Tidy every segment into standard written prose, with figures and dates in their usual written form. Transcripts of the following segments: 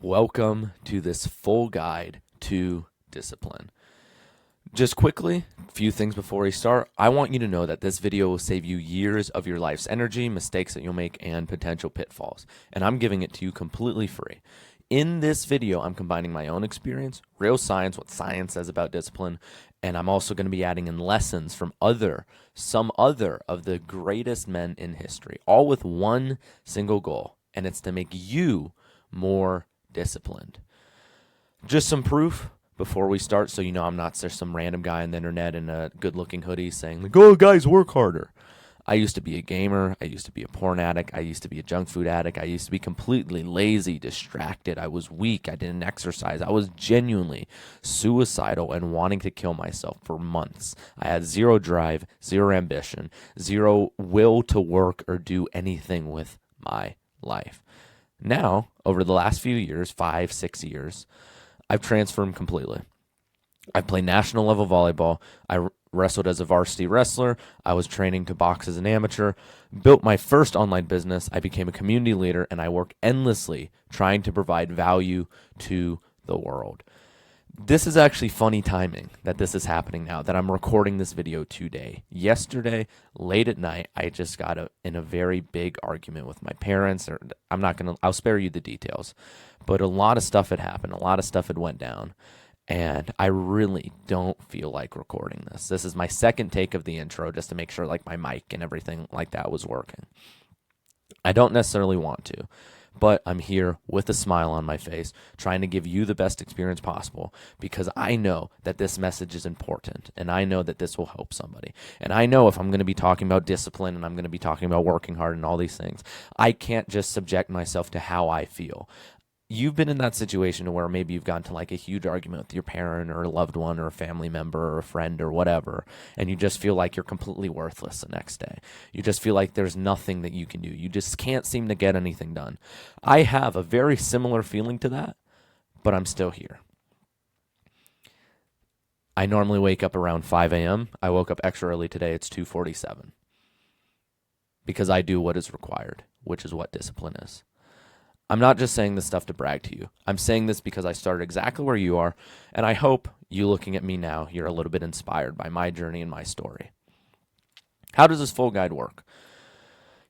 Welcome to this full guide to discipline. Just quickly, a few things before we start. I want you to know that this video will save you years of your life's energy, mistakes that you'll make, and potential pitfalls. And I'm giving it to you completely free. In this video, I'm combining my own experience, real science, what science says about discipline, and I'm also going to be adding in lessons from some other of the greatest men in history, all with one single goal, and it's to make you more disciplined. Just some proof before we start, so you know I'm not just some random guy on the internet in a good-looking hoodie saying, like, oh, guys, work harder. I used to be a gamer. I used to be a porn addict. I used to be a junk food addict. I used to be completely lazy, distracted. I was weak. I didn't exercise. I was genuinely suicidal and wanting to kill myself for months. I had zero drive, zero ambition, zero will to work or do anything with my life. Now, over the last few years, 5, 6 years, I've transformed completely. I play national level volleyball. I wrestled as a varsity wrestler. I was training to box as an amateur. Built my first online business. I became a community leader, and I work endlessly trying to provide value to the world. This is actually funny timing that this is happening now, that I'm recording this video today. Yesterday, late at night, I just got in a very big argument with my parents. I'll spare you the details. But a lot of stuff had happened. A lot of stuff had went down. And I really don't feel like recording this. This is my second take of the intro just to make sure like my mic and everything like that was working. I don't necessarily want to. But I'm here with a smile on my face, trying to give you the best experience possible because I know that this message is important and I know that this will help somebody. And I know if I'm going to be talking about discipline and I'm going to be talking about working hard and all these things, I can't just subject myself to how I feel. You've been in that situation where maybe you've gotten to like a huge argument with your parent or a loved one or a family member or a friend or whatever, and you just feel like you're completely worthless the next day. You just feel like there's nothing that you can do. You just can't seem to get anything done. I have a very similar feeling to that, but I'm still here. I normally wake up around 5 a.m. I woke up extra early today. It's 2:47 because I do what is required, which is what discipline is. I'm not just saying this stuff to brag to you. I'm saying this because I started exactly where you are, and I hope you looking at me now, you're a little bit inspired by my journey and my story. How does this full guide work?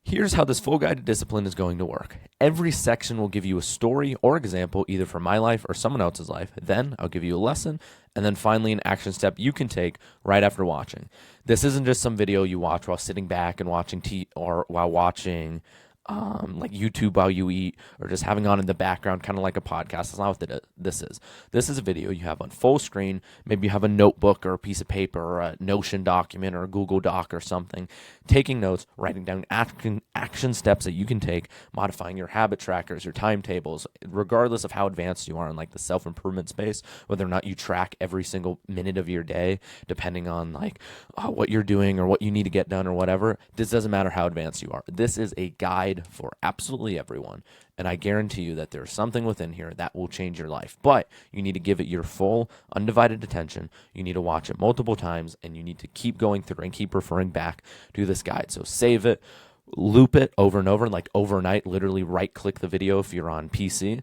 Here's how this full guide to discipline is going to work. Every section will give you a story or example, either from my life or someone else's life. Then I'll give you a lesson, and then finally an action step you can take right after watching. This isn't just some video you watch while sitting back and watching or while watching like YouTube while you eat, or just having on in the background, kind of like a podcast. That's not what this is. This is a video you have on full screen. Maybe you have a notebook or a piece of paper or a Notion document or a Google Doc or something. Taking notes, writing down action steps that you can take, modifying your habit trackers, your timetables, regardless of how advanced you are in like the self-improvement space, whether or not you track every single minute of your day, depending on like what you're doing or what you need to get done or whatever. This doesn't matter how advanced you are. This is a guide for absolutely everyone, and I guarantee you that there's something within here that will change your life, but you need to give it your full undivided attention. You need to watch it multiple times, and you need to keep going through and keep referring back to this guide. So save it, loop it over and over, like overnight. Literally right click the video if you're on PC,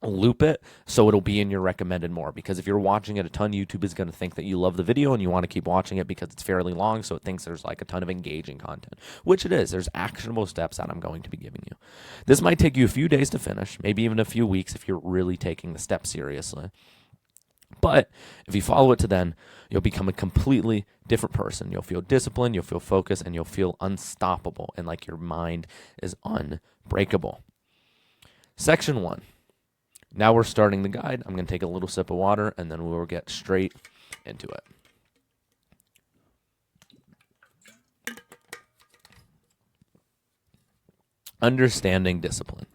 loop it so it'll be in your recommended more, because if you're watching it a ton, YouTube is going to think that you love the video and you want to keep watching it because it's fairly long, so it thinks there's like a ton of engaging content, which it is. There's actionable steps that I'm going to be giving you. This might take you a few days to finish, maybe even a few weeks if you're really taking the steps seriously. But if you follow it to then, you'll become a completely different person. You'll feel disciplined, you'll feel focused, and you'll feel unstoppable, and like your mind is unbreakable. Section 1. Now we're starting the guide. I'm going to take a little sip of water, and then we'll get straight into it. Understanding discipline.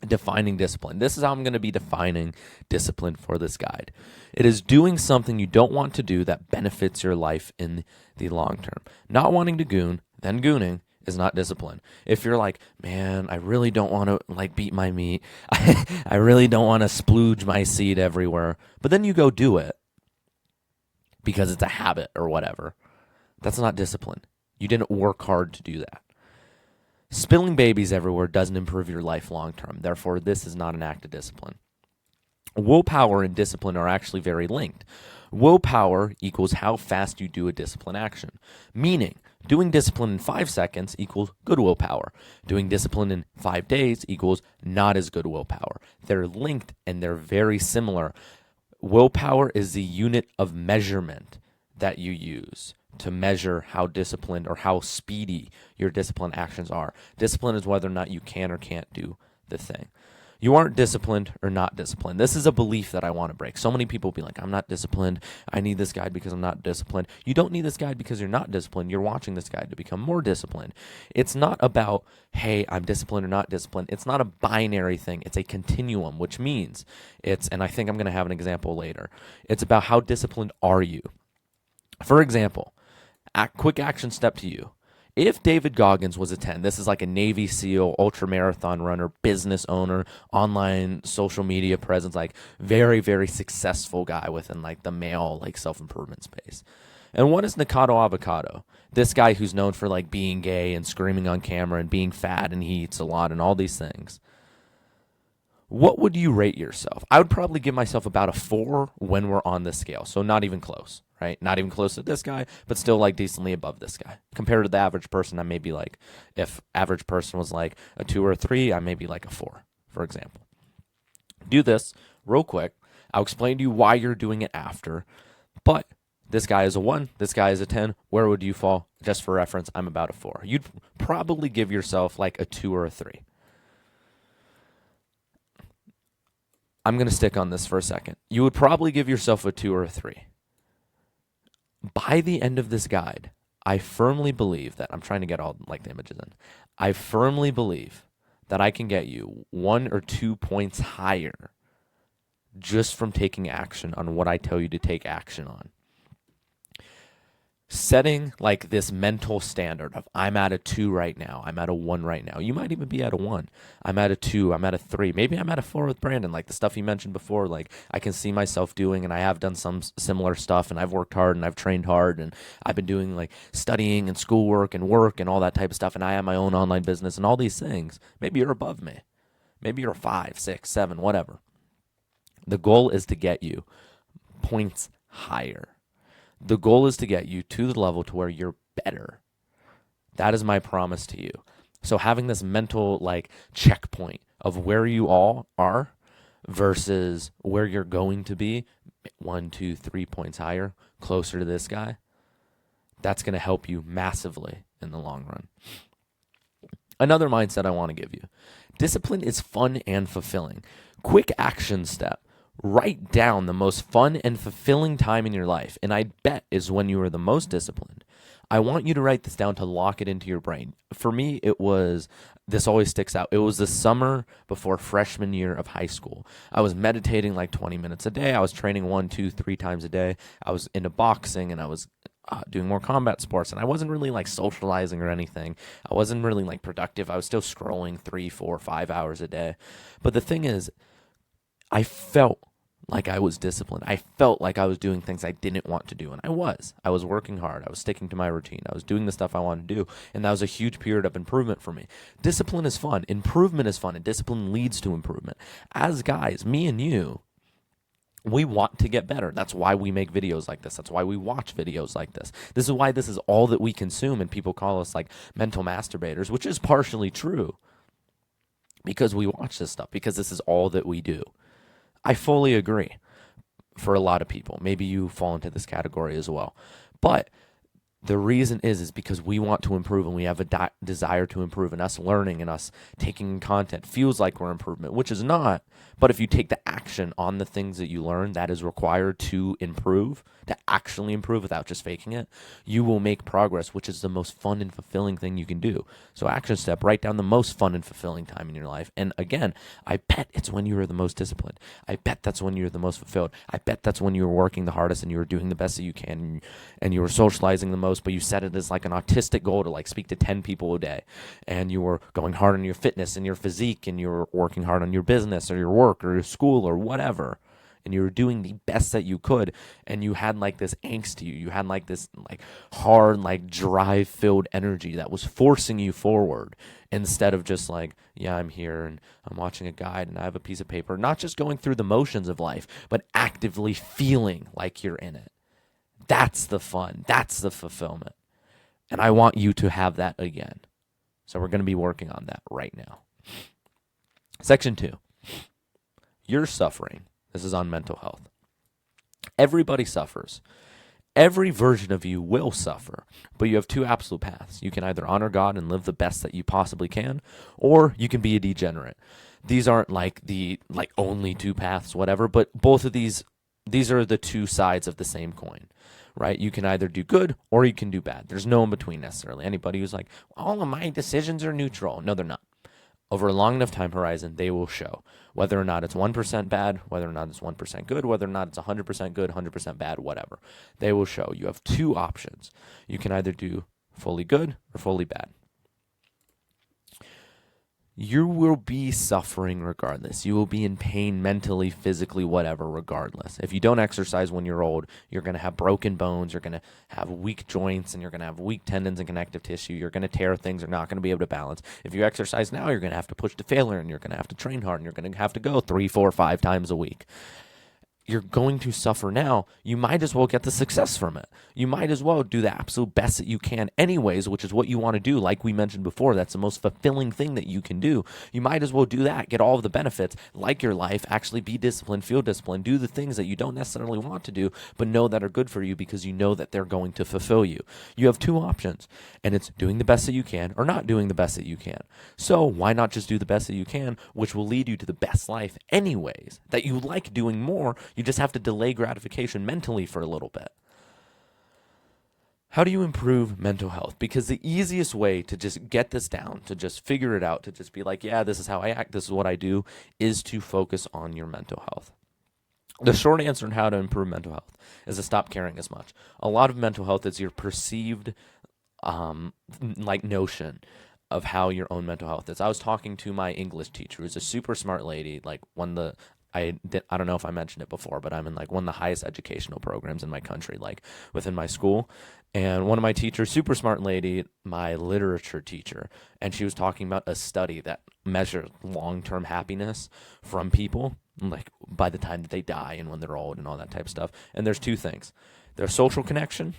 Defining discipline. This is how I'm going to be defining discipline for this guide. It is doing something you don't want to do that benefits your life in the long term. Not wanting to goon, then gooning, is not discipline. If you're like, man, I really don't want to like beat my meat. I really don't want to splooge my seed everywhere. But then you go do it because it's a habit or whatever. That's not discipline. You didn't work hard to do that. Spilling babies everywhere doesn't improve your life long term. Therefore, this is not an act of discipline. Willpower and discipline are actually very linked. Willpower equals how fast you do a discipline action, meaning doing discipline in 5 seconds equals good willpower. Doing discipline in 5 days equals not as good willpower. They're linked and they're very similar. Willpower is the unit of measurement that you use to measure how disciplined or how speedy your discipline actions are. Discipline is whether or not you can or can't do the thing. You aren't disciplined or not disciplined. This is a belief that I want to break. So many people be like, I'm not disciplined. I need this guide because I'm not disciplined. You don't need this guide because you're not disciplined. You're watching this guide to become more disciplined. It's not about, hey, I'm disciplined or not disciplined. It's not a binary thing. It's a continuum, which means and I think I'm going to have an example later. It's about how disciplined are you? For example, quick action step to you. If David Goggins was a 10, this is like a Navy SEAL, ultra marathon runner, business owner, online social media presence, like very, very successful guy within like the male like self-improvement space. And what is Nikocado Avocado? This guy who's known for like being gay and screaming on camera and being fat and he eats a lot and all these things. What would you rate yourself? I would probably give myself about a 4 when we're on this scale. So not even close, right? Not even close to this guy, but still like decently above this guy. Compared to the average person, I may be like, if average person was like a 2 or a 3, I may be like a 4, for example. Do this real quick. I'll explain to you why you're doing it after. But this guy is a 1, this guy is a 10. Where would you fall? Just for reference, I'm about a 4. You'd probably give yourself like a 2 or a 3. I'm going to stick on this for a second. You would probably give yourself a 2 or a 3. By the end of this guide, I firmly believe that, I'm trying to get all like the images in. I firmly believe that I can get you 1 or 2 points higher just from taking action on what I tell you to take action on. Setting like this mental standard of I'm at a 2 right now, I'm at a 1 right now. You might even be at a 1. I'm at a 2, I'm at a 3. Maybe I'm at a 4 with Brandon, like the stuff he mentioned before, like I can see myself doing, and I have done some similar stuff, and I've worked hard and I've trained hard, and I've been doing like studying and schoolwork and work and all that type of stuff, and I have my own online business and all these things. Maybe you're above me. Maybe you're a 5, 6, 7, whatever. The goal is to get you points higher. The goal is to get you to the level to where you're better. That is my promise to you. So having this mental like checkpoint of where you all are versus where you're going to be, 1, 2, 3 points higher, closer to this guy, that's going to help you massively in the long run. Another mindset I want to give you. Discipline is fun and fulfilling. Quick action step. Write down the most fun and fulfilling time in your life, and I bet is when you are the most disciplined. I want you to write this down to lock it into your brain. For me, this always sticks out. It was the summer before freshman year of high school. I was meditating like 20 minutes a day. I was training 1, 2, 3 times a day. I was into boxing, and I was doing more combat sports, and I wasn't really like socializing or anything. I wasn't really like productive. I was still scrolling 3, 4, 5 hours a day. But the thing is, I felt like I was disciplined. I felt like I was doing things I didn't want to do, and I was. I was working hard. I was sticking to my routine. I was doing the stuff I wanted to do, and that was a huge period of improvement for me. Discipline is fun. Improvement is fun, and discipline leads to improvement. As guys, me and you, we want to get better. That's why we make videos like this. That's why we watch videos like this. This is why this is all that we consume, and people call us like mental masturbators, which is partially true because we watch this stuff, because this is all that we do. I fully agree for a lot of people. Maybe you fall into this category as well. But the reason is because we want to improve, and we have a desire to improve, and us learning and us taking content feels like we're improvement, which is not. But if you take the action on the things that you learn that is required to improve, to actually improve without just faking it, you will make progress, which is the most fun and fulfilling thing you can do. So action step, write down the most fun and fulfilling time in your life. And again, I bet it's when you are the most disciplined. I bet that's when you're the most fulfilled. I bet that's when you're working the hardest and you're doing the best that you can, and you were socializing the most, but you set it as like an autistic goal to like speak to 10 people a day, and you were going hard on your fitness and your physique, and you were working hard on your business or your work or your school or whatever. and you were doing the best that you could, and you had like this angst to you. You had like this like hard, like drive-filled energy that was forcing you forward instead of just like, yeah, I'm here and I'm watching a guide and I have a piece of paper. Not just going through the motions of life, but actively feeling like you're in it. That's the fun. That's the fulfillment. And I want you to have that again. So we're going to be working on that right now. Section 2. You're suffering. This is on mental health. Everybody suffers. Every version of you will suffer, but you have two absolute paths. You can either honor God and live the best that you possibly can, or you can be a degenerate. These aren't like the only two paths, whatever, but both of these are the two sides of the same coin, right? You can either do good or you can do bad. There's no in between necessarily. Anybody who's like, all of my decisions are neutral. No, they're not. Over a long enough time horizon, they will show whether or not it's 1% bad, whether or not it's 1% good, whether or not it's 100% good, 100% bad, whatever. They will show. You have two options. You can either do fully good or fully bad. You will be suffering regardless. You will be in pain mentally, physically, whatever, regardless. If you don't exercise when you're old, you're going to have broken bones, you're going to have weak joints, and you're going to have weak tendons and connective tissue. You're going to tear things. You're not going to be able to balance. If you exercise now, you're going to have to push to failure, and you're going to have to train hard, and you're going to have to go 3, 4, 5 times a week. You're going to suffer now. You might as well get the success from it. You might as well do the absolute best that you can anyways, which is what you want to do. Like we mentioned before, that's the most fulfilling thing that you can do. You might as well do that, get all of the benefits, like your life, actually be disciplined, feel disciplined, do the things that you don't necessarily want to do, but know that are good for you because you know that they're going to fulfill you. You have two options, and it's doing the best that you can or not doing the best that you can. So why not just do the best that you can, which will lead you to the best life anyways, that you like doing more. You just have to delay gratification mentally for a little bit. How do you improve mental health? Because the easiest way to just get this down, to just figure it out, to just be like, yeah, this is how I act, this is what I do, is to focus on your mental health. The short answer on how to improve mental health is to stop caring as much. A lot of mental health is your perceived notion of how your own mental health is. I was talking to my English teacher, who's a super smart lady, I don't know if I mentioned it before, but I'm in like one of the highest educational programs in my country, like within my school. And one of my teachers, super smart lady, my literature teacher, and she was talking about a study that measures long-term happiness from people, like by the time that they die and when they're old and all that type of stuff. And there's two things. There's social connection,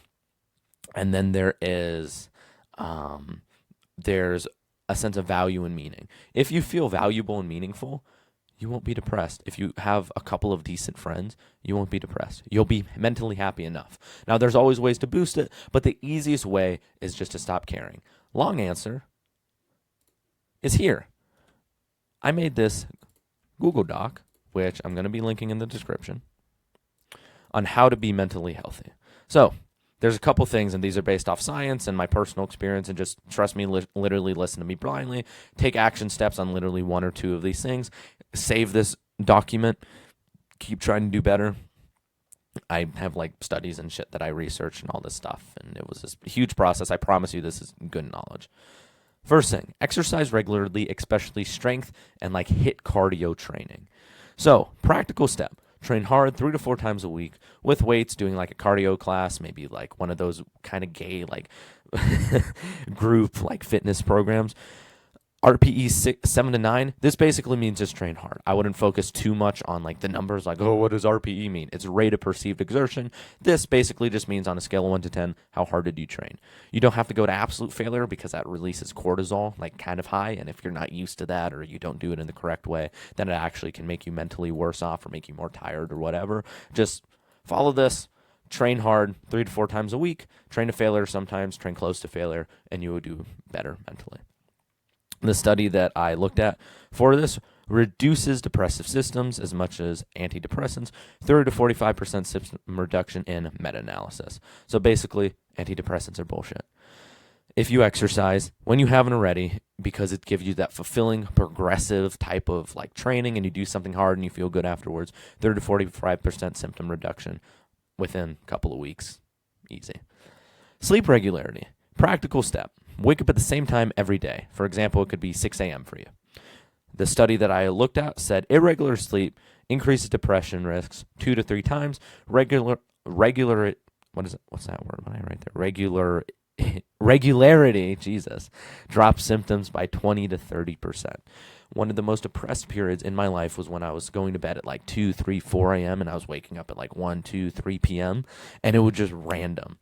and then there's a sense of value and meaning. If you feel valuable and meaningful, you won't be depressed. If you have a couple of decent friends, you won't be depressed. You'll be mentally happy enough. Now, there's always ways to boost it, but the easiest way is just to stop caring. Long answer is here. I made this Google Doc, which I'm going to be linking in the description, on how to be mentally healthy. So, there's a couple things, and these are based off science and my personal experience, and just trust me, literally listen to me blindly. Take action steps on literally one or two of these things. Save this document. Keep trying to do better. I have like studies and shit that I researched and all this stuff, and it was this huge process. I promise you this is good knowledge. First thing, exercise regularly, especially strength and like HIIT cardio training. So, practical step. Train hard 3 to 4 times a week with weights, doing like a cardio class, maybe like one of those kind of gay like group like fitness programs. RPE 7 to 9. This basically means just train hard. I wouldn't focus too much on like the numbers, like, oh, what does RPE mean? It's rate of perceived exertion. This basically just means on a scale of 1 to 10, how hard did you train? You don't have to go to absolute failure because that releases cortisol like kind of high. And if you're not used to that or you don't do it in the correct way, then it actually can make you mentally worse off or make you more tired or whatever. Just follow this. Train hard 3 to 4 times a week. Train to failure sometimes. Train close to failure, and you will do better mentally. The study that I looked at for this reduces depressive symptoms as much as antidepressants, 30 to 45% symptom reduction in meta-analysis. So basically, antidepressants are bullshit. If you exercise when you haven't already, because it gives you that fulfilling, progressive type of like training, and you do something hard and you feel good afterwards, 30 to 45% symptom reduction within a couple of weeks. Easy. Sleep regularity. Practical step. Wake up at the same time every day. For example, it could be 6 a.m. for you. The study that I looked at said irregular sleep increases depression risks 2 to 3 times. Regular what is it? What's that word? When I write there, regularity, Jesus, drops symptoms by 20 to 30%. One of the most depressed periods in my life was when I was going to bed at like 2, 3, 4 a.m. and I was waking up at like 1, 2, 3 p.m. and it was just random.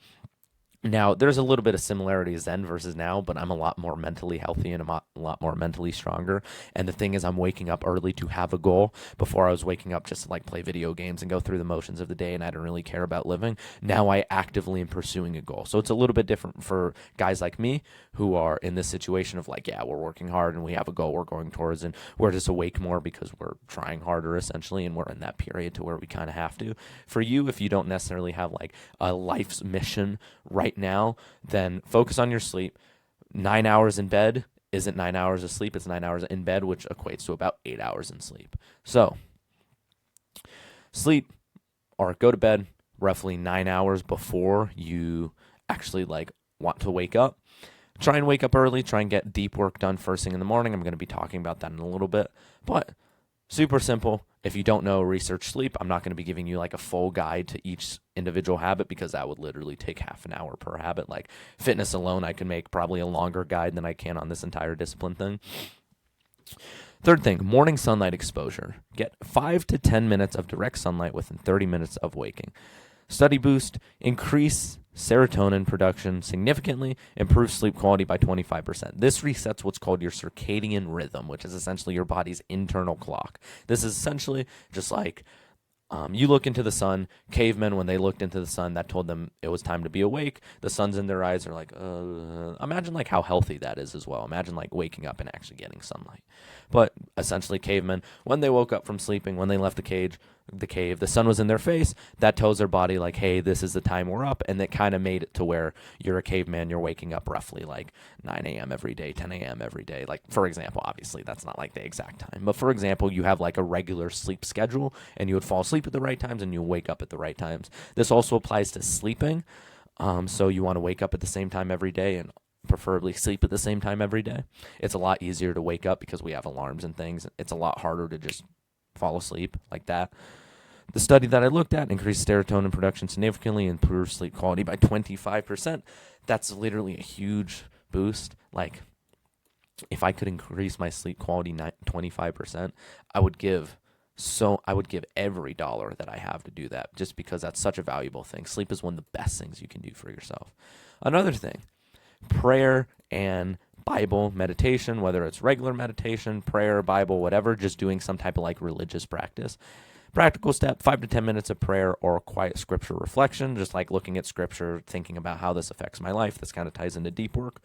Now, there's a little bit of similarities then versus now, but I'm a lot more mentally healthy and a lot more mentally stronger. And the thing is, I'm waking up early to have a goal. Before I was waking up just to like play video games and go through the motions of the day, and I didn't really care about living. Now I actively am pursuing a goal. So it's a little bit different for guys like me who are in this situation of like, yeah, we're working hard and we have a goal we're going towards, and we're just awake more because we're trying harder essentially, and we're in that period to where we kind of have to. For you, if you don't necessarily have like a life's mission right now, then focus on your sleep. 9 hours in bed isn't 9 hours of sleep, it's 9 hours in bed, which equates to about 8 hours in sleep. So sleep or go to bed roughly 9 hours before you actually like want to wake up. Try and wake up early, try and get deep work done first thing in the morning. I'm going to be talking about that in a little bit, but super simple. If you don't know, research sleep. I'm not going to be giving you like a full guide to each individual habit because that would literally take half an hour per habit. Like fitness alone, I can make probably a longer guide than I can on this entire discipline thing. Third thing, morning sunlight exposure. Get 5 to 10 minutes of direct sunlight within 30 minutes of waking. Study boost, increase serotonin production significantly, improves sleep quality by 25%. This resets what's called your circadian rhythm, which is essentially your body's internal clock. This is essentially just like you look into the sun. Cavemen, when they looked into the sun, that told them it was time to be awake. The sun's in their eyes. They're like, imagine like how healthy that is as well. Imagine like waking up and actually getting sunlight. But essentially, cavemen, when they woke up from sleeping, when they left the cave, the sun was in their face. That tells their body like, hey, this is the time we're up. And that kind of made it to where you're a caveman. You're waking up roughly like 9 a.m. every day, 10 a.m. every day. Like, for example, obviously that's not like the exact time. But for example, you have like a regular sleep schedule and you would fall asleep at the right times and you wake up at the right times. This also applies to sleeping. So you want to wake up at the same time every day and preferably sleep at the same time every day. It's a lot easier to wake up because we have alarms and things. It's a lot harder to just fall asleep like that. The study that I looked at increased serotonin production significantly, improved sleep quality by 25%. That's literally a huge boost. Like, if I could increase my sleep quality 25%, I would give every dollar that I have to do that, just because that's such a valuable thing. Sleep is one of the best things you can do for yourself. Another thing, prayer and Bible meditation, whether it's regular meditation, prayer, Bible, whatever, just doing some type of like religious practice. Practical step, 5 to 10 minutes of prayer or quiet scripture reflection, just like looking at scripture, thinking about how this affects my life. This kind of ties into deep work.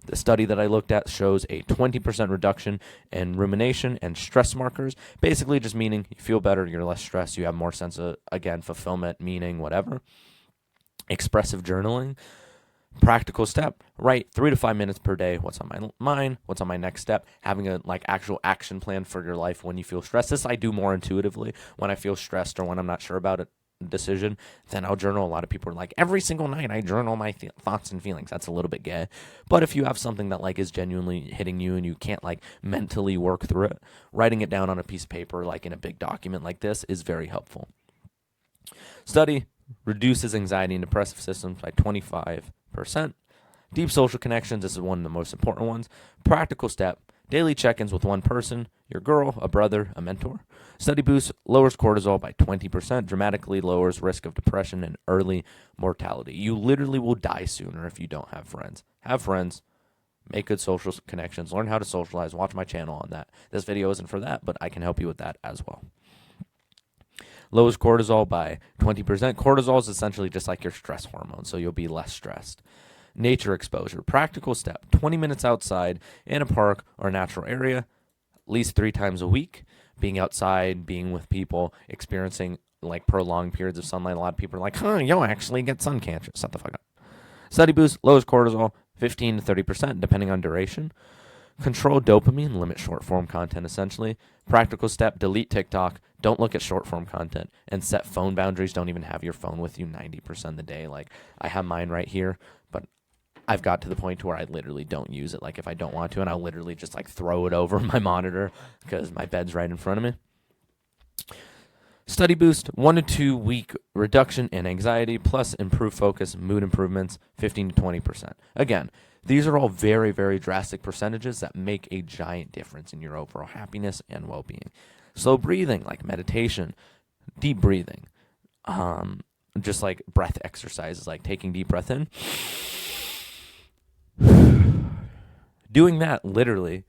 The study that I looked at shows a 20% reduction in rumination and stress markers, basically just meaning you feel better, you're less stressed, you have more sense of, again, fulfillment, meaning, whatever. Expressive journaling. Practical step, write 3 to 5 minutes per day. What's on my mind? What's on my next step? Having a like actual action plan for your life when you feel stressed. This I do more intuitively when I feel stressed or when I'm not sure about a decision. Then I'll journal. A lot of people are like, every single night I journal my thoughts and feelings. That's a little bit gay. But if you have something that like is genuinely hitting you and you can't like mentally work through it, writing it down on a piece of paper like in a big document like this is very helpful. Study reduces anxiety and depressive symptoms by 25%. Deep social connections, this is one of the most important ones. Practical step, daily check-ins with one person, your girl, a brother, a mentor. Study boost lowers cortisol by 20%, dramatically lowers risk of depression and early mortality. You literally will die sooner if you don't have friends. Have friends, make good social connections, learn how to socialize, watch my channel on that. This video isn't for that, but I can help you with that as well. Lowers cortisol by 20%. Cortisol is essentially just like your stress hormone, so you'll be less stressed. Nature exposure. Practical step, 20 minutes outside in a park or natural area, at least 3 times a week. Being outside, being with people, experiencing like prolonged periods of sunlight. A lot of people are like, you'll actually get sun cancer. Shut the fuck up. Study boost, lowers cortisol, 15 to 30%, depending on duration. Control dopamine, limit short-form content, essentially. Practical step, delete TikTok. Don't look at short-form content. And set phone boundaries. Don't even have your phone with you 90% of the day. Like, I have mine right here, but I've got to the point to where I literally don't use it. Like if I don't want to, and I'll literally just like throw it over my monitor because my bed's right in front of me. Study boost, 1 to 2 week reduction in anxiety, plus improved focus, mood improvements, 15 to 20%. Again, these are all very, very drastic percentages that make a giant difference in your overall happiness and well-being. Slow breathing, like meditation, deep breathing, just like breath exercises, like taking deep breath in. Doing that literally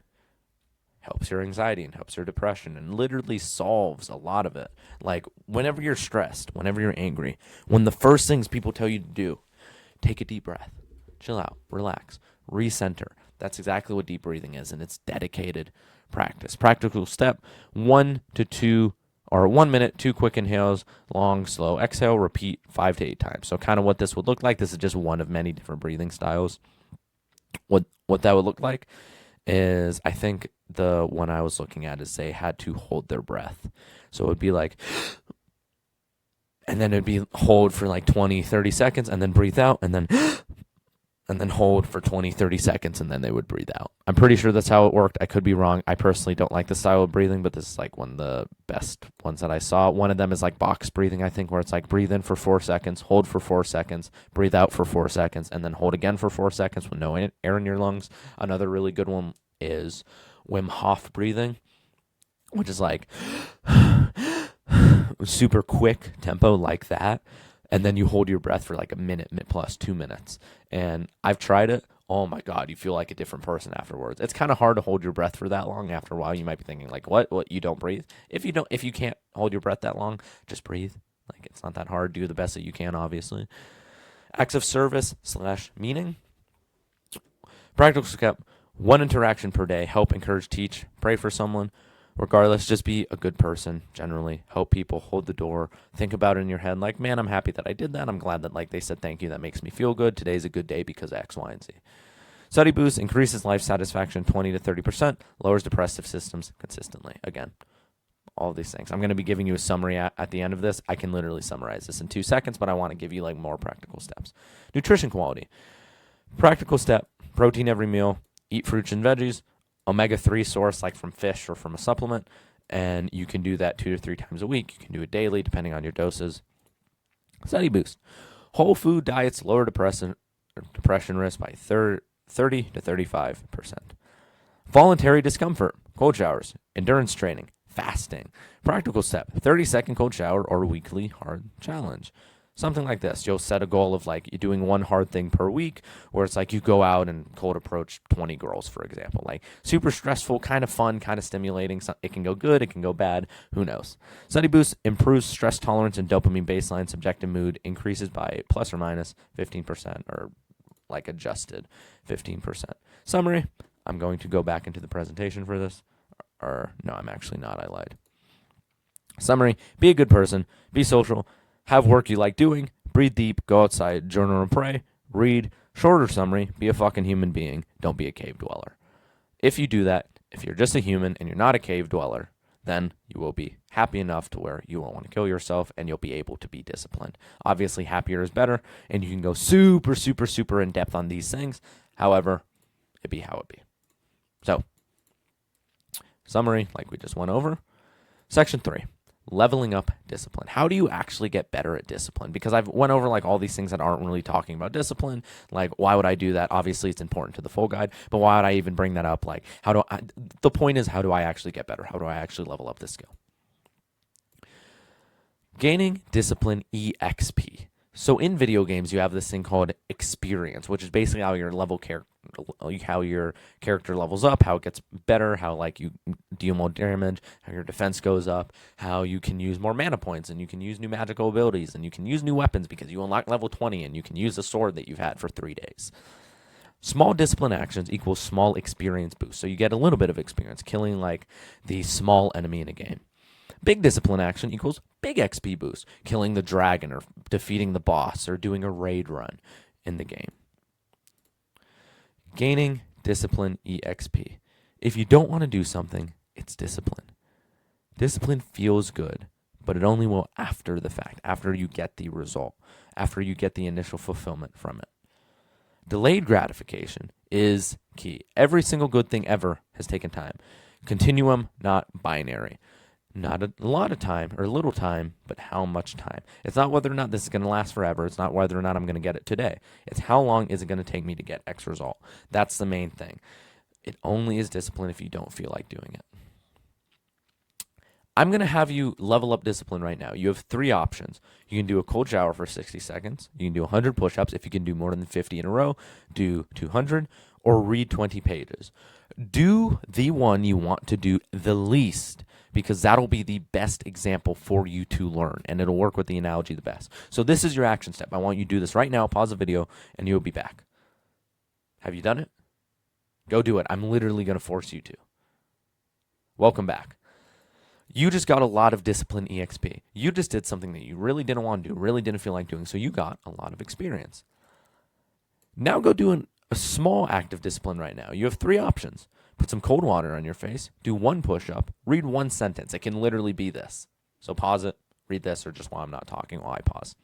helps your anxiety and helps your depression and literally solves a lot of it. Like whenever you're stressed, whenever you're angry, one of the first things people tell you to do, take a deep breath, chill out, relax, recenter. That's exactly what deep breathing is, and it's dedicated practice. Practical step, 1 to 2 or 1 minute, 2 quick inhales, long, slow exhale, repeat 5 to 8 times. So kind of what this would look like. This is just one of many different breathing styles. What that would look like is, I think the one I was looking at is they had to hold their breath. So it would be like, and then it'd be hold for like 20, 30 seconds and then breathe out and then hold for 20, 30 seconds and then they would breathe out. I'm pretty sure that's how it worked. I could be wrong. I personally don't like the style of breathing, but this is like one of the best ones that I saw. One of them is like box breathing, I think, where it's like breathe in for 4 seconds, hold for 4 seconds, breathe out for 4 seconds, and then hold again for 4 seconds with no air in your lungs. Another really good one is Wim Hof breathing, which is like super quick tempo like that. And then you hold your breath for like a minute plus 2 minutes. And I've tried it. Oh my God, you feel like a different person afterwards. It's kind of hard to hold your breath for that long. After a while, you might be thinking like, what, you don't breathe? If you can't hold your breath that long, just breathe. Like it's not that hard. Do the best that you can, obviously. Acts of service / meaning. Practical step, 1 interaction per day. Help, encourage, teach, pray for someone. Regardless, just be a good person, generally. Help people, hold the door. Think about it in your head like, man, I'm happy that I did that. I'm glad that like they said thank you. That makes me feel good. Today's a good day because X, Y, and Z. Study boost, increases life satisfaction 20 to 30%, lowers depressive systems consistently. Again, all of these things. I'm going to be giving you a summary at the end of this. I can literally summarize this in 2 seconds, but I want to give you like more practical steps. Nutrition quality. Practical step, protein every meal, eat fruits and veggies, omega-3 source like from fish or from a supplement, and you can do that 2 to 3 times a week. You can do it daily depending on your doses. Study boost. Whole food diets lower depression risk by 30 to 35%. Voluntary discomfort, cold showers, endurance training, fasting. Practical step, 30-second cold shower or weekly hard challenge. Something like this. You'll set a goal of like you're doing one hard thing per week, where it's like you go out and cold approach 20 girls, for example. Like super stressful, kind of fun, kind of stimulating. It can go good, it can go bad. Who knows? Study boost improves stress tolerance and dopamine baseline. Subjective mood increases by plus or minus 15% or like adjusted 15%. Summary. I'm going to go back into the presentation for this. Or no, I'm actually not. I lied. Summary. Be a good person. Be social. Have work you like doing, breathe deep, go outside, journal and pray, read. Shorter summary, be a fucking human being, don't be a cave dweller. If you do that, if you're just a human and you're not a cave dweller, then you will be happy enough to where you won't want to kill yourself and you'll be able to be disciplined. Obviously, happier is better, and you can go super, super, super in depth on these things. However, it be how it be. So, summary, like we just went over. Section 3. Leveling up discipline. How do you actually get better at discipline? Because I've went over like all these things that aren't really talking about discipline. Like, why would I do that? Obviously, it's important to the full guide, but why would I even bring that up? Like, the point is, how do I actually get better? How do I actually level up this skill? Gaining discipline EXP. So in video games, you have this thing called experience, which is basically how your character levels up, how it gets better, how like you deal more damage, how your defense goes up, how you can use more mana points, and you can use new magical abilities, and you can use new weapons because you unlock level 20, and you can use the sword that you've had for 3 days. Small discipline actions equals small experience boost. So you get a little bit of experience killing like the small enemy in a game. Big discipline action equals big XP boost, killing the dragon or defeating the boss or doing a raid run in the game. Gaining discipline EXP. If you don't want to do something, it's discipline. Discipline feels good, but it only will after the fact, after you get the result, after you get the initial fulfillment from it. Delayed gratification is key. Every single good thing ever has taken time. Continuum, not binary. Not a lot of time or little time, but how much time. It's not whether or not this is going to last forever. It's not whether or not I'm going to get it today. It's how long is it going to take me to get X result. That's the main thing. It only is discipline if you don't feel like doing it. I'm going to have you level up discipline right now. You have 3 options. You can do a cold shower for 60 seconds. You can do 100 push-ups. If you can do more than 50 in a row, do 200, or read 20 pages. Do the one you want to do the least, because that'll be the best example for you to learn, and it'll work with the analogy the best. So this is your action step. I want you to do this right now. Pause the video, and you'll be back. Have you done it? Go do it. I'm literally going to force you to. Welcome back. You just got a lot of discipline EXP. You just did something that you really didn't want to do, really didn't feel like doing, so you got a lot of experience. Now go do a small act of discipline right now. You have 3 options. Put some cold water on your face, do 1 push-up, read 1 sentence. It can literally be this. So pause it, read this, or just while I'm not talking, while I pause.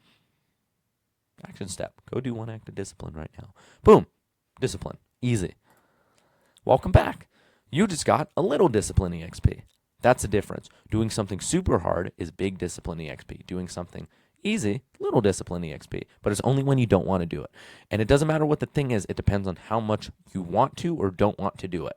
Action step. Go do 1 act of discipline right now. Boom. Discipline. Easy. Welcome back. You just got a little discipline EXP. That's the difference. Doing something super hard is big discipline EXP. Doing something easy, little discipline EXP. But it's only when you don't want to do it. And it doesn't matter what the thing is. It depends on how much you want to or don't want to do it.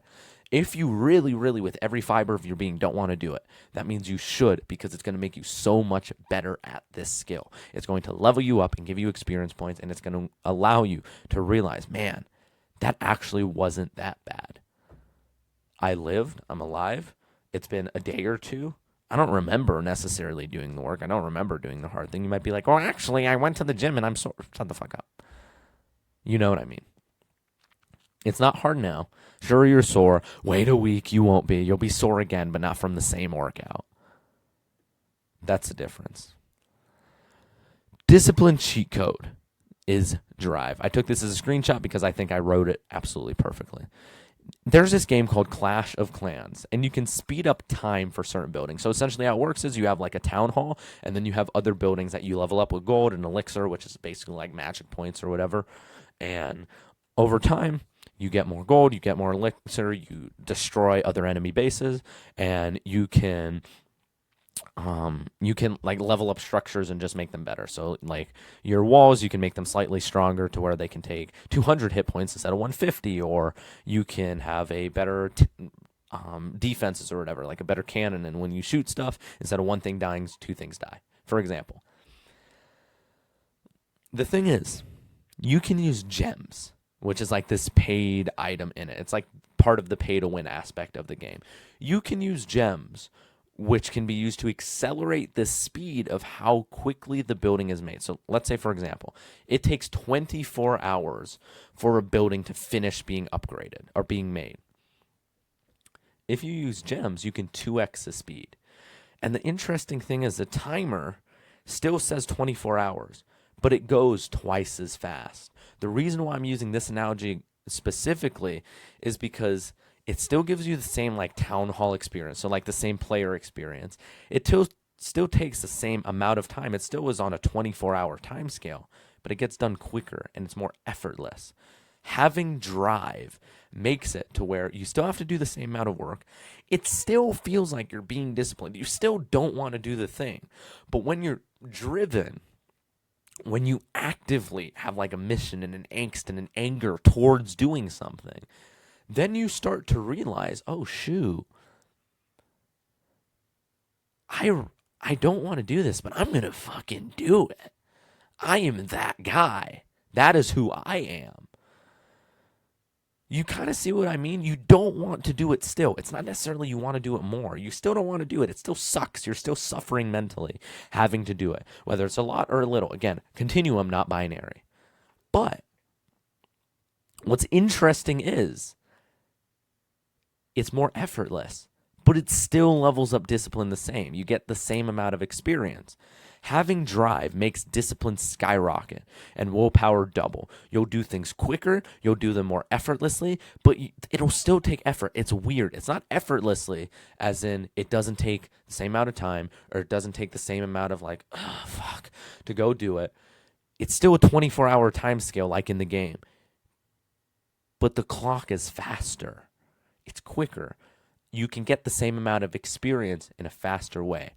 If you really, really, with every fiber of your being, don't want to do it, that means you should, because it's going to make you so much better at this skill. It's going to level you up and give you experience points, and it's going to allow you to realize, man, that actually wasn't that bad. I lived. I'm alive. It's been a day or 2. I don't remember necessarily doing the work. I don't remember doing the hard thing. You might be like, oh, actually, I went to the gym and I'm sore. Shut the fuck up. You know what I mean? It's not hard now. Sure, you're sore. Wait a week. You won't be. You'll be sore again, but not from the same workout. That's the difference. Discipline cheat code is Drive. I took this as a screenshot because I think I wrote it absolutely perfectly. There's this game called Clash of Clans, and you can speed up time for certain buildings. So essentially how it works is you have like a town hall, and then you have other buildings that you level up with gold and elixir, which is basically like magic points or whatever. And over time, you get more gold, you get more elixir, you destroy other enemy bases, and you can like level up structures and just make them better. So like your walls, you can make them slightly stronger to where they can take 200 hit points instead of 150, or you can have a better defenses or whatever, like a better cannon, and when you shoot stuff, instead of 1 thing dying, 2 things die, for example. The thing is, you can use gems, which is like this paid item in it. It's like part of the pay to win aspect of the game. You can use gems, which can be used to accelerate the speed of how quickly the building is made. So let's say, for example, it takes 24 hours for a building to finish being upgraded or being made. If you use gems, you can 2x the speed. And the interesting thing is the timer still says 24 hours, but it goes twice as fast. The reason why I'm using this analogy specifically is because it still gives you the same like town hall experience, so like the same player experience. It still takes the same amount of time. It still is on a 24-hour time scale, but it gets done quicker and it's more effortless. Having Drive makes it to where you still have to do the same amount of work. It still feels like you're being disciplined. You still don't want to do the thing. But when you're driven, when you actively have like a mission and an angst and an anger towards doing something, then you start to realize, oh, shoot, I don't want to do this, but I'm going to fucking do it. I am that guy. That is who I am. You kind of see what I mean? You don't want to do it still. It's not necessarily you want to do it more. You still don't want to do it. It still sucks. You're still suffering mentally having to do it, whether it's a lot or a little. Again, continuum, not binary. But what's interesting is it's more effortless, but it still levels up discipline the same. You get the same amount of experience. Having Drive makes discipline skyrocket and willpower double. You'll do things quicker, you'll do them more effortlessly, but it'll still take effort. It's weird. It's not effortlessly as in it doesn't take the same amount of time, or it doesn't take the same amount of like, to go do it. It's still a 24-hour time scale like in the game. but the clock is faster. It's quicker. You can get the same amount of experience in a faster way.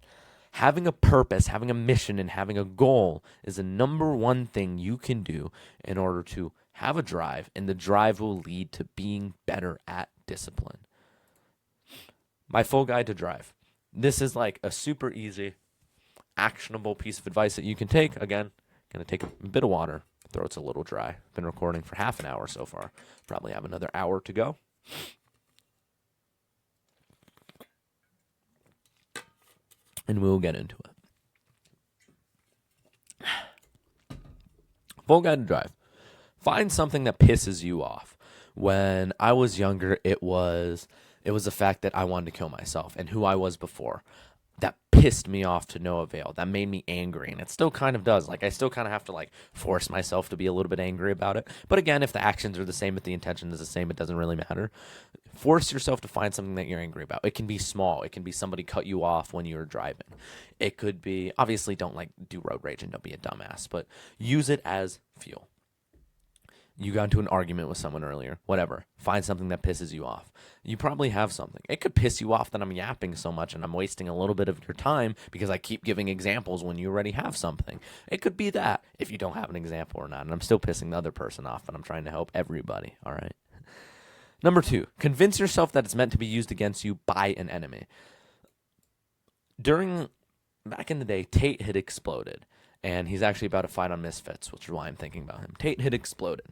Having a purpose, having a mission, and having a goal is the number one thing you can do in order to have a drive, and the drive will lead to being better at discipline. My full guide to drive. This is like a super easy, actionable piece of advice that you can take. Again, going to take a bit of water. Throat's a little dry. Been recording for half an hour so far. Probably have another hour to go. And we'll get into it. Full guide to drive. Find something that pisses you off. When I was younger, it was the fact that I wanted to kill myself and who I was before. That pissed me off to no avail. That made me angry, and it still kind of does. Like, I still kind of have to, like, force myself to be a little bit angry about it. But again, if the actions are the same, if the intention is the same, it doesn't really matter. Force yourself to find something that you're angry about. It can be small. It can be somebody cut you off when you were driving. It could be, obviously, don't, like, do road rage and don't be a dumbass, but use it as fuel. You got into an argument with someone earlier, whatever. Find something that pisses you off. You probably have something. It could piss you off that I'm yapping so much and I'm wasting a little bit of your time because I keep giving examples when you already have something. It could be that if you don't have an example or not, and I'm still pissing the other person off, but I'm trying to help everybody, all right? Number 2, convince yourself that it's meant to be used against you by an enemy. Back in the day, Tate had exploded, and he's actually about to fight on Misfits, which is why I'm thinking about him. Tate had exploded.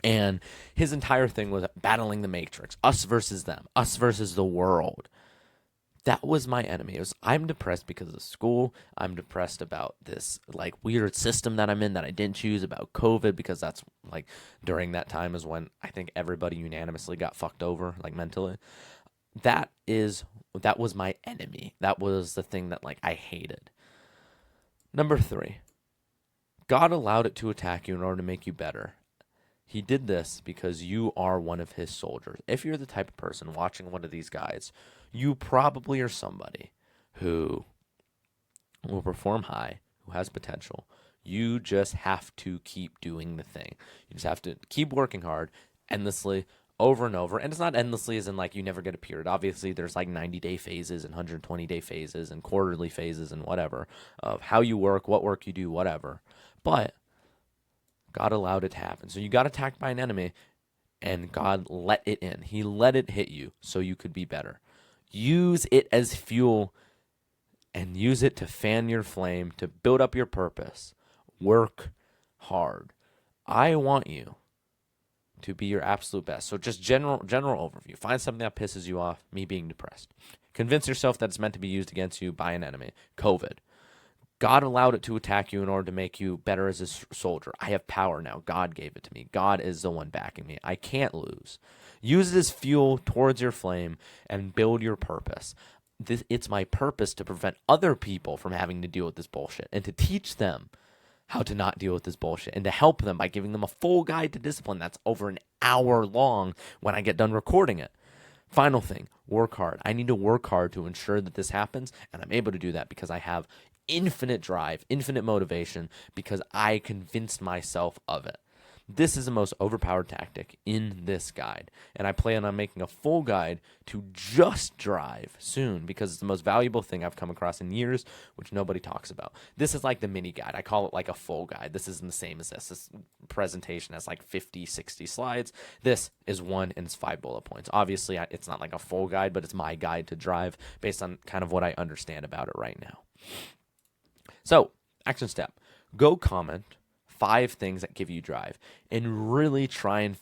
And his entire thing was battling the Matrix, us versus them, us versus the world. That was my enemy. I'm depressed because of school. I'm depressed about this like weird system that I'm in that I didn't choose, about COVID, because that's like during that time is when I think everybody unanimously got fucked over, like mentally. That was my enemy. That was the thing that like I hated. Number 3, God allowed it to attack you in order to make you better. He did this because you are one of his soldiers. If you're the type of person watching one of these guys, you probably are somebody who will perform high, who has potential. You just have to keep doing the thing. You just have to keep working hard endlessly over and over. And it's not endlessly as in like you never get a period. Obviously, there's like 90-day phases and 120-day phases and quarterly phases and whatever of how you work, what work you do, whatever. But God allowed it to happen. So you got attacked by an enemy, and God let it in. He let it hit you so you could be better. Use it as fuel and use it to fan your flame, to build up your purpose. Work hard. I want you to be your absolute best. So just general overview. Find something that pisses you off, me being depressed. Convince yourself that it's meant to be used against you by an enemy. COVID. God allowed it to attack you in order to make you better as a soldier. I have power now. God gave it to me. God is the one backing me. I can't lose. Use it as fuel towards your flame and build your purpose. It's my purpose to prevent other people from having to deal with this bullshit and to teach them how to not deal with this bullshit and to help them by giving them a full guide to discipline that's over an hour long when I get done recording it. Final thing, work hard. I need to work hard to ensure that this happens, and I'm able to do that because I have infinite drive, infinite motivation, because I convinced myself of it. This is the most overpowered tactic in this guide, and I plan on making a full guide to just drive soon because it's the most valuable thing I've come across in years, which nobody talks about. This is like the mini guide. I call it like a full guide. This isn't the same as this. This presentation has like 50, 60 slides. This is one, and it's 5 bullet points. Obviously, it's not like a full guide, but it's my guide to drive based on kind of what I understand about it right now. So, action step. Go comment 5 things that give you drive and really try and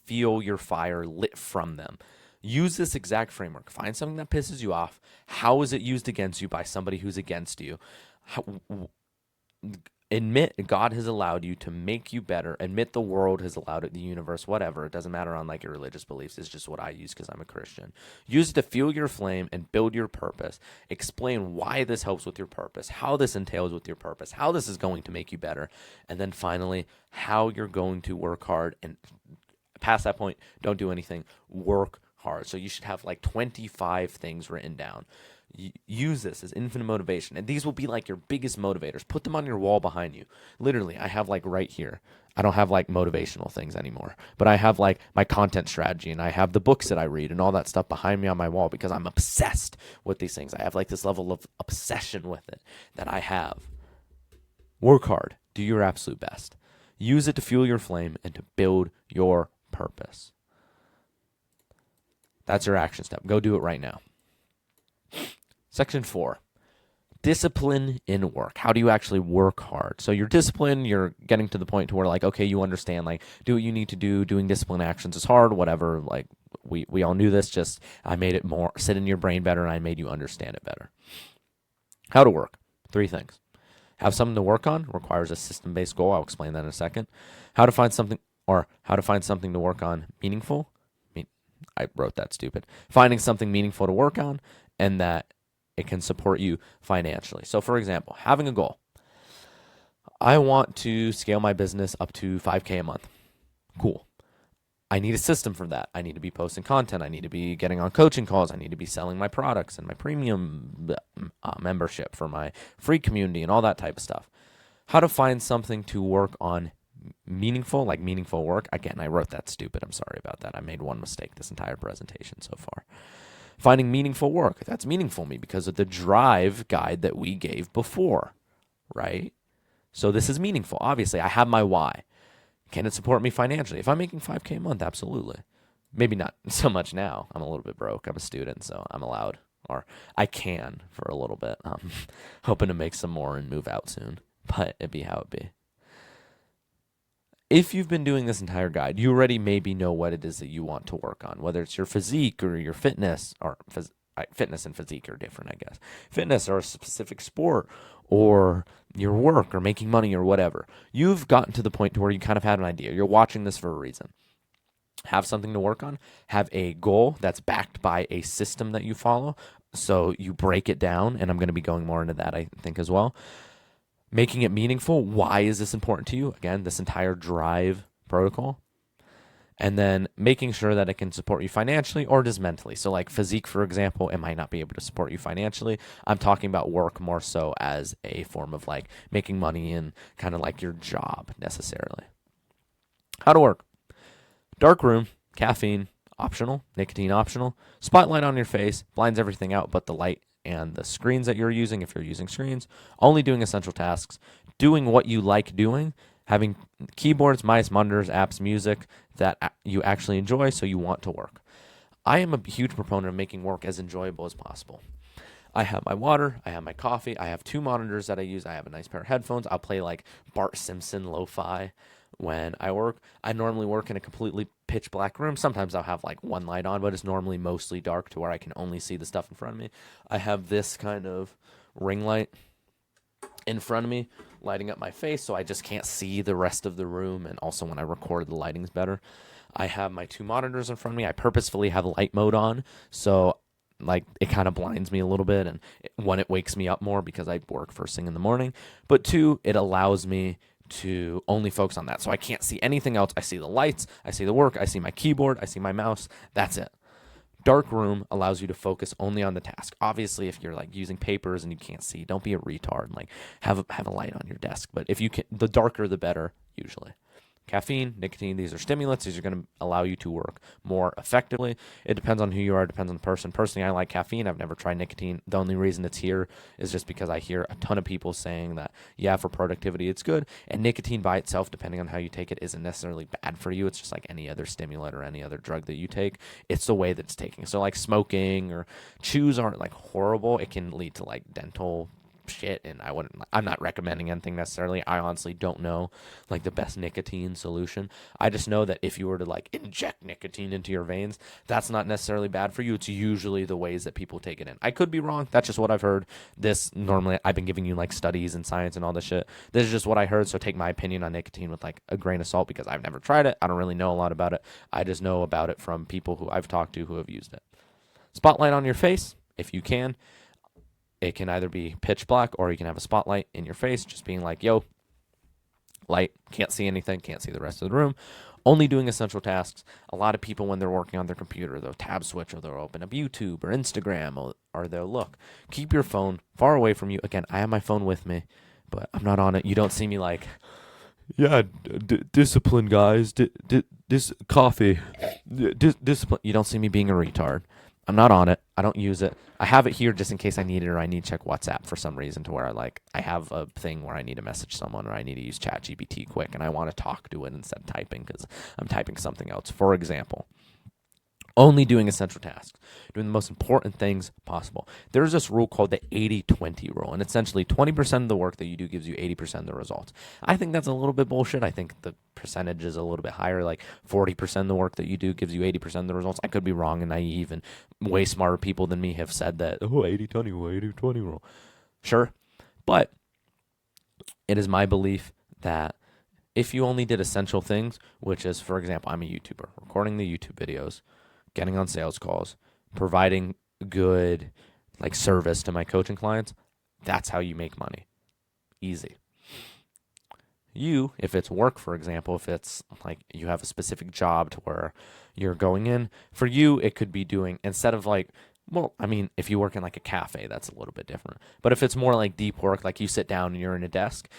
feel your fire lit from them. Use this exact framework. Find something that pisses you off. How is it used against you by somebody who's against you? Admit God has allowed you to make you better. Admit the world has allowed it, the universe, whatever. It doesn't matter on like your religious beliefs. It's just what I use because I'm a Christian. Use it to fuel your flame and build your purpose. Explain why this helps with your purpose, how this entails with your purpose, how this is going to make you better. And then finally, how you're going to work hard. And past that point, don't do anything. Work hard. So you should have like 25 things written down. Use this as infinite motivation. And these will be like your biggest motivators. Put them on your wall behind you. Literally, I have like right here. I don't have like motivational things anymore, but I have like my content strategy and I have the books that I read and all that stuff behind me on my wall because I'm obsessed with these things. I have like this level of obsession with it that I have. Work hard. Do your absolute best. Use it to fuel your flame and to build your purpose. That's your action step. Go do it right now. Section 4, discipline in work. How do you actually work hard? So you're disciplined, you're getting to the point to where like, okay, you understand, like, do what you need to do. Doing discipline actions is hard, whatever. Like we all knew this, just I made it more sit in your brain better and I made you understand it better. How to work. 3 things. Have something to work on requires a system-based goal. I'll explain that in a second. How to find something to work on meaningful. I wrote that stupid. Finding something meaningful to work on and that it can support you financially. So for example, having a goal. I want to scale my business up to 5K a month. Cool. I need a system for that. I need to be posting content. I need to be getting on coaching calls. I need to be selling my products and my premium membership for my free community and all that type of stuff. How to find something to work on meaningful, like meaningful work. Again, I wrote that stupid. I'm sorry about that. I made one mistake this entire presentation so far. Finding meaningful work. That's meaningful to me because of the drive guide that we gave before, right? So this is meaningful. Obviously, I have my why. Can it support me financially? If I'm making 5K a month, absolutely. Maybe not so much now. I'm a little bit broke. I'm a student, so I'm allowed, or I can for a little bit. Hoping to make some more and move out soon, but it'd be how it be. If you've been doing this entire guide, you already maybe know what it is that you want to work on, whether it's your physique or your fitness, or fitness and physique are different, I guess. Fitness or a specific sport or your work or making money or whatever. You've gotten to the point to where you kind of had an idea. You're watching this for a reason. Have something to work on. Have a goal that's backed by a system that you follow. So you break it down, and I'm going to be going more into that, I think, as well. Making it meaningful. Why is this important to you? Again, this entire drive protocol. And then making sure that it can support you financially or just mentally. So like physique, for example, it might not be able to support you financially. I'm talking about work more so as a form of like making money and kind of like your job necessarily. How to work. Dark room, caffeine optional, nicotine optional, spotlight on your face, blinds everything out but the light and the screens that you're using, if you're using screens, only doing essential tasks, doing what you like doing, having keyboards, mice, monitors, apps, music that you actually enjoy so you want to work. I am a huge proponent of making work as enjoyable as possible. I have my water, I have my coffee, I have 2 monitors that I use, I have a nice pair of headphones. I'll play like Bart Simpson lo-fi when I work. I normally work in a completely pitch black room. Sometimes I'll have like one light on, but it's normally mostly dark to where I can only see the stuff in front of me. I have this kind of ring light in front of me lighting up my face so I just can't see the rest of the room, and also when I record the lighting's better. I have my 2 monitors in front of me. I purposefully have light mode on so like it kind of blinds me a little bit, and one, it wakes me up more because I work first thing in the morning, but 2, it allows me to only focus on that. So I can't see anything else. I see the lights, I see the work, I see my keyboard, I see my mouse. That's it. Dark room allows you to focus only on the task. Obviously, if you're like using papers and you can't see, don't be a retard. Like have a light on your desk. But if you can, the darker the better usually. Caffeine, nicotine, these are stimulants. These are going to allow you to work more effectively. It depends on who you are. It depends on the person. Personally, I like caffeine. I've never tried nicotine. The only reason it's here is just because I hear a ton of people saying that, yeah, for productivity, it's good. And nicotine by itself, depending on how you take it, isn't necessarily bad for you. It's just like any other stimulant or any other drug that you take. It's the way that it's taken. So like smoking or chews aren't like horrible. It can lead to like dental shit, and I'm not recommending anything necessarily. I honestly don't know like the best nicotine solution. I just know that if you were to like inject nicotine into your veins, that's not necessarily bad for you. It's usually the ways that people take it in. I could be wrong. That's just what I've heard. This normally, I've been giving you like studies and science and all this shit. This is just what I heard, so take my opinion on nicotine with like a grain of salt because I've never tried it. I don't really know a lot about it. I just know about it from people who I've talked to who have used it. Spotlight on your face, if you can. It can either be pitch black or you can have a spotlight in your face, just being like, yo, light, can't see anything, can't see the rest of the room. Only doing essential tasks. A lot of people, when they're working on their computer, they'll tab switch or they'll open up YouTube or Instagram are there. Look, keep your phone far away from you. Again, I have my phone with me, but I'm not on it. You don't see me like, yeah, discipline, guys. This coffee, discipline. You don't see me being a retard. I'm not on it. I don't use it. I have it here just in case I need it or I need to check WhatsApp for some reason to where I have a thing where I need to message someone or I need to use ChatGPT quick and I want to talk to it instead of typing because I'm typing something else. For example, only doing essential tasks, doing the most important things possible. There's this rule called the 80-20 rule, and essentially 20% of the work that you do gives you 80% of the results. I think that's a little bit bullshit. I think the percentage is a little bit higher, like 40% of the work that you do gives you 80% of the results. I could be wrong and naive, and way smarter people than me have said that, 80-20 rule, 80-20 rule. Sure, but it is my belief that if you only did essential things, which is, for example, I'm a YouTuber, recording the YouTube videos, getting on sales calls, providing good service to my coaching clients, that's how you make money. Easy. You, if it's work, for example, if it's like you have a specific job to where you're going in, for you, it could be doing, instead of if you work in like a cafe, that's a little bit different. But if it's more like deep work, like you sit down and you're in a desk,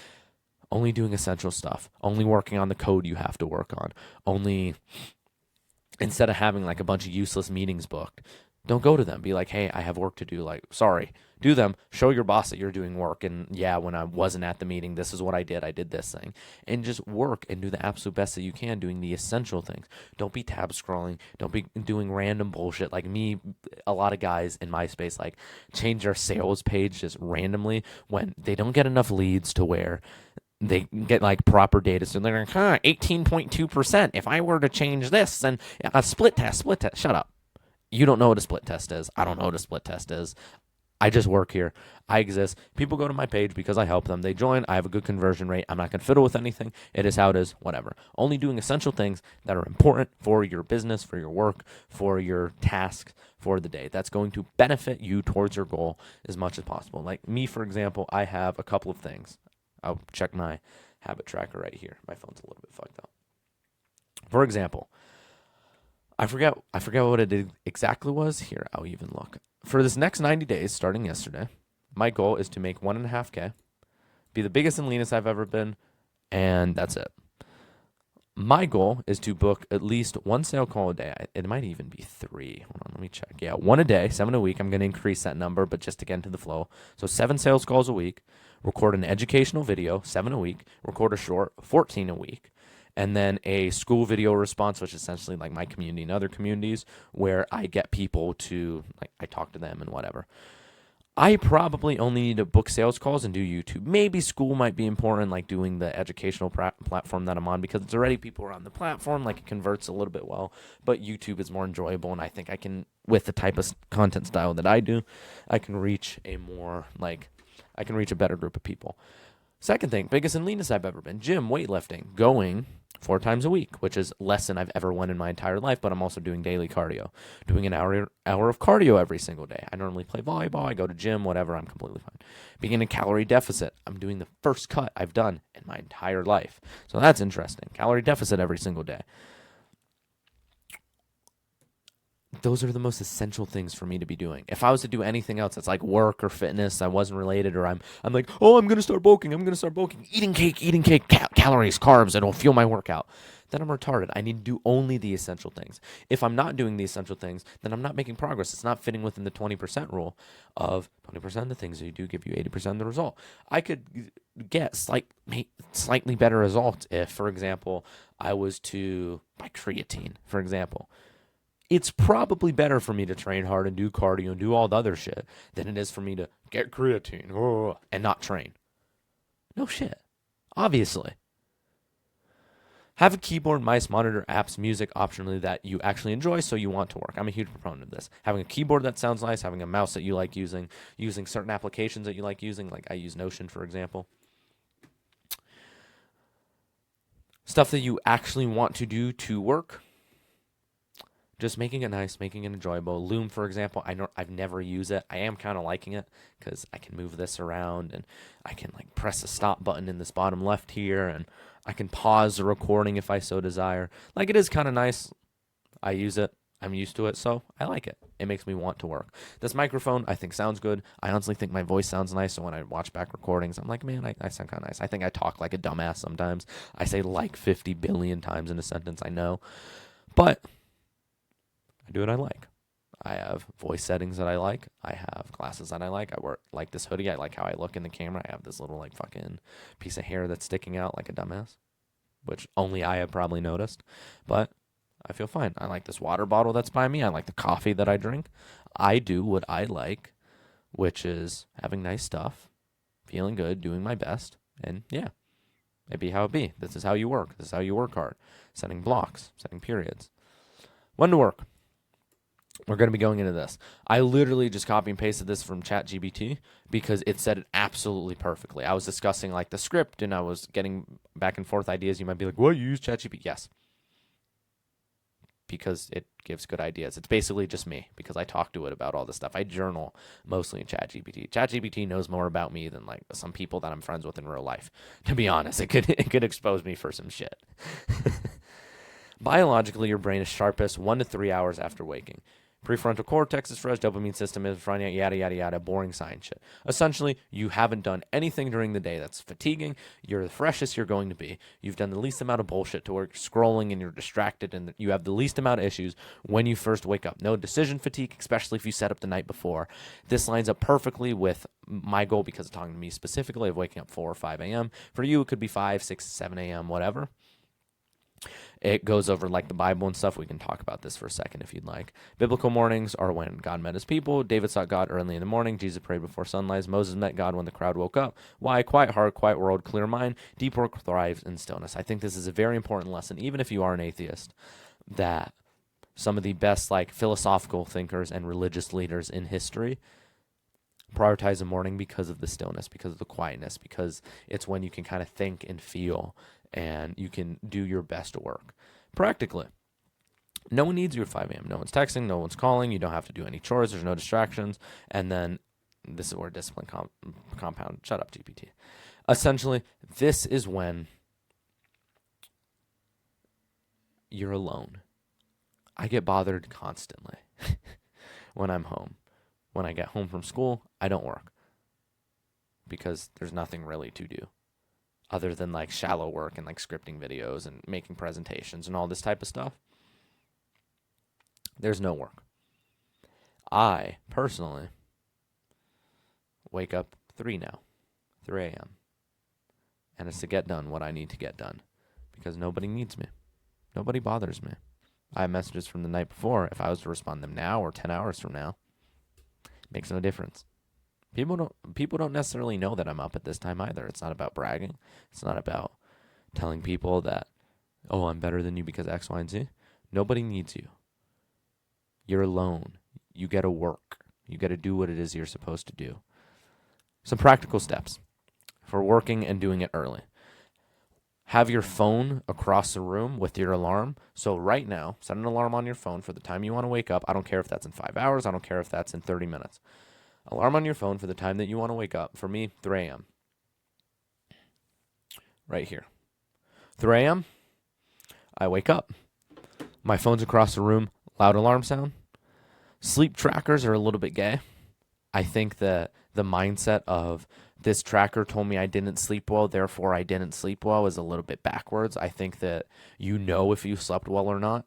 only doing essential stuff, only working on the code you have to work on, instead of having like a bunch of useless meetings booked, don't go to them. Be like, hey, I have work to do. Sorry, do them. Show your boss that you're doing work. And yeah, when I wasn't at the meeting, this is what I did. I did this thing. And just work and do the absolute best that you can doing the essential things. Don't be tab scrolling. Don't be doing random bullshit. Like me, a lot of guys in my space change their sales page just randomly when they don't get enough leads to where they get proper data. So they're like, 18.2%. If I were to change this, then a split test. Shut up. You don't know what a split test is. I don't know what a split test is. I just work here. I exist. People go to my page because I help them. They join. I have a good conversion rate. I'm not going to fiddle with anything. It is how it is. Whatever. Only doing essential things that are important for your business, for your work, for your tasks, for the day. That's going to benefit you towards your goal as much as possible. Like me, for example, I have a couple of things. I'll check my habit tracker right here. My phone's a little bit fucked up. For example, I forget what it exactly was. Here, I'll even look. For this next 90 days, starting yesterday, my goal is to make 1.5K, be the biggest and leanest I've ever been, and that's it. My goal is to book at least one sale call a day. It might even be 3. Hold on, let me check. Yeah, 1 a day, 7 a week. I'm going to increase that number, but just to get into the flow. So 7 sales calls a week. Record an educational video, 7 a week, record a short, 14 a week, and then a school video response, which is essentially like my community and other communities where I get people to, I talk to them and whatever. I probably only need to book sales calls and do YouTube. Maybe school might be important, like doing the educational platform that I'm on, because it's already people around the platform, it converts a little bit well, but YouTube is more enjoyable, and I think I can, with the type of content style that I do, I can reach a better group of people. Second thing, biggest and leanest I've ever been. Gym, weightlifting, going 4 times a week, which is less than I've ever went in my entire life, but I'm also doing daily cardio. Doing an hour of cardio every single day. I normally play volleyball, I go to gym, whatever, I'm completely fine. Being in a calorie deficit, I'm doing the first cut I've done in my entire life. So that's interesting. Calorie deficit every single day. Those are the most essential things for me to be doing. If I was to do anything else that's like work or fitness, I wasn't related, or I'm like, I'm going to start bulking, eating cake, calories, carbs, it'll fuel my workout, then I'm retarded. I need to do only the essential things. If I'm not doing the essential things, then I'm not making progress. It's not fitting within the 20% rule of 20% of the things that you do give you 80% of the result. I could get slightly better results if, for example, I was to buy creatine, for example. It's probably better for me to train hard and do cardio and do all the other shit than it is for me to get creatine and not train. No shit. Obviously. Have a keyboard, mice, monitor, apps, music optionally that you actually enjoy so you want to work. I'm a huge proponent of this. Having a keyboard that sounds nice, having a mouse that you like using certain applications that you like using, like I use Notion, for example. Stuff that you actually want to do to work. Just making it nice, making it enjoyable. Loom, for example, I've never used it. I am kind of liking it because I can move this around and I can press the stop button in this bottom left here, and I can pause the recording if I so desire. It is kind of nice. I use it. I'm used to it, so I like it. It makes me want to work. This microphone, I think, sounds good. I honestly think my voice sounds nice, so when I watch back recordings, I'm like, man, I sound kind of nice. I think I talk like a dumbass sometimes. I say like 50 billion times in a sentence, I know. But I do what I like. I have voice settings that I like. I have glasses that I like. I wear like this hoodie. I like how I look in the camera. I have this little like fucking piece of hair that's sticking out like a dumbass, which only I have probably noticed. But I feel fine. I like this water bottle that's by me. I like the coffee that I drink. I do what I like, which is having nice stuff, feeling good, doing my best. And yeah, it be how it be. This is how you work. This is how you work hard. Setting blocks, setting periods. When to work. We're going to be going into this. I literally just copy and pasted this from ChatGPT because it said it absolutely perfectly. I was discussing like the script and I was getting back and forth ideas. You might be like, what, you use ChatGPT? Yes. Because it gives good ideas. It's basically just me because I talk to it about all this stuff. I journal mostly in ChatGPT. ChatGPT knows more about me than like some people that I'm friends with in real life. To be honest, it could expose me for some shit. Biologically, your brain is sharpest 1 to 3 hours after waking. Prefrontal cortex is fresh, dopamine system is running, yada, yada, yada, boring science shit. Essentially, you haven't done anything during the day that's fatiguing. You're the freshest you're going to be. You've done the least amount of bullshit to work, scrolling, and you're distracted, and you have the least amount of issues when you first wake up. No decision fatigue, especially if you set up the night before. This lines up perfectly with my goal because it's talking to me specifically of waking up 4 or 5 a.m. For you, it could be 5, 6, 7 a.m., whatever. It goes over like the Bible and stuff. We can talk about this for a second if you'd like. Biblical mornings are when God met his people. David sought God early in the morning. Jesus prayed before sunrise. Moses met God when the crowd woke up. Why? Quiet heart, quiet world, clear mind. Deep work thrives in stillness. I think this is a very important lesson, even if you are an atheist, that some of the best like philosophical thinkers and religious leaders in history prioritize the morning because of the stillness, because of the quietness, because it's when you can kind of think and feel and you can do your best work. Practically, no one needs you at 5 a.m. No one's texting, no one's calling. You don't have to do any chores. There's no distractions. And then this is where discipline compound. Shut up, GPT. Essentially, this is when you're alone. I get bothered constantly when I'm home. When I get home from school, I don't work because there's nothing really to do other than like shallow work and like scripting videos and making presentations and all this type of stuff. There's no work. I personally wake up 3 a.m. And it's to get done what I need to get done because nobody needs me. Nobody bothers me. I have messages from the night before. If I was to respond to them now or 10 hours from now, it makes no difference. People don't necessarily know that I'm up at this time either. It's not about bragging. It's not about telling people that, oh, I'm better than you because X, Y, and Z. Nobody needs you. You're alone. You got to work. You got to do what it is you're supposed to do. Some practical steps for working and doing it early. Have your phone across the room with your alarm. So right now, set an alarm on your phone for the time you want to wake up. I don't care if that's in 5 hours. I don't care if that's in 30 minutes. Alarm on your phone for the time that you want to wake up. For me, 3 a.m. Right here. 3 a.m., I wake up. My phone's across the room. Loud alarm sound. Sleep trackers are a little bit gay. I think that the mindset of this tracker told me I didn't sleep well, therefore I didn't sleep well is a little bit backwards. I think that you know if you slept well or not.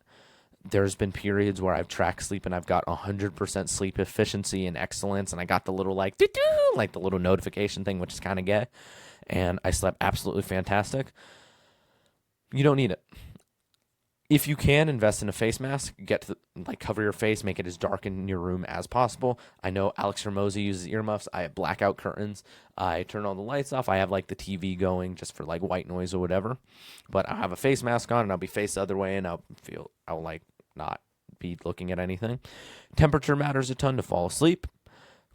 There's been periods where I've tracked sleep and I've got 100% sleep efficiency and excellence, and I got the little like the little notification thing, which is kind of gay, and I slept absolutely fantastic. You don't need it. If you can, invest in a face mask. Cover your face, make it as dark in your room as possible. I know Alex Hormozy uses earmuffs. I have blackout curtains. I turn all the lights off. I have like the TV going just for like white noise or whatever. But I'll have a face mask on and I'll be faced the other way and I'll like not be looking at anything. Temperature matters a ton to fall asleep.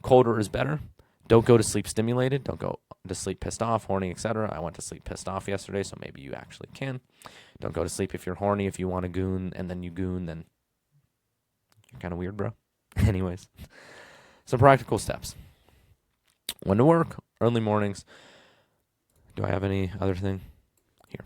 Colder is better. Don't go to sleep stimulated. Don't go to sleep pissed off, horny, etc. I went to sleep pissed off yesterday, so maybe you actually can. Don't go to sleep if you're horny. If you want to goon and then you goon, then you're kind of weird, bro. Anyways, some practical steps. When to work, early mornings. Do I have any other thing? Here.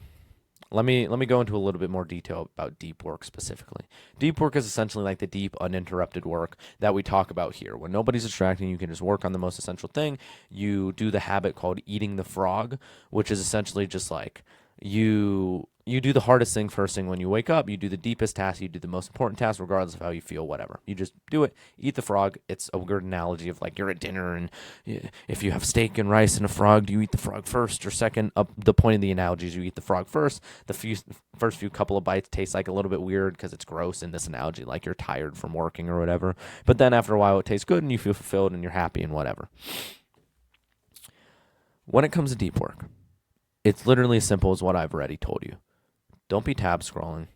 let me go into a little bit more detail about deep work specifically. Deep work is essentially like the deep, uninterrupted work that we talk about here. When nobody's distracting, you can just work on the most essential thing. You do the habit called eating the frog, which is essentially just like you do the hardest thing first thing when you wake up. You do the deepest task. You do the most important task, regardless of how you feel, whatever. You just do it. Eat the frog. It's a good analogy of like you're at dinner, and if you have steak and rice and a frog, do you eat the frog first or second? The point of the analogy is you eat the frog first. The first few couple of bites taste like a little bit weird because it's gross in this analogy, like you're tired from working or whatever. But then after a while, it tastes good, and you feel fulfilled, and you're happy and whatever. When it comes to deep work, it's literally as simple as what I've already told you. Don't be tab scrolling.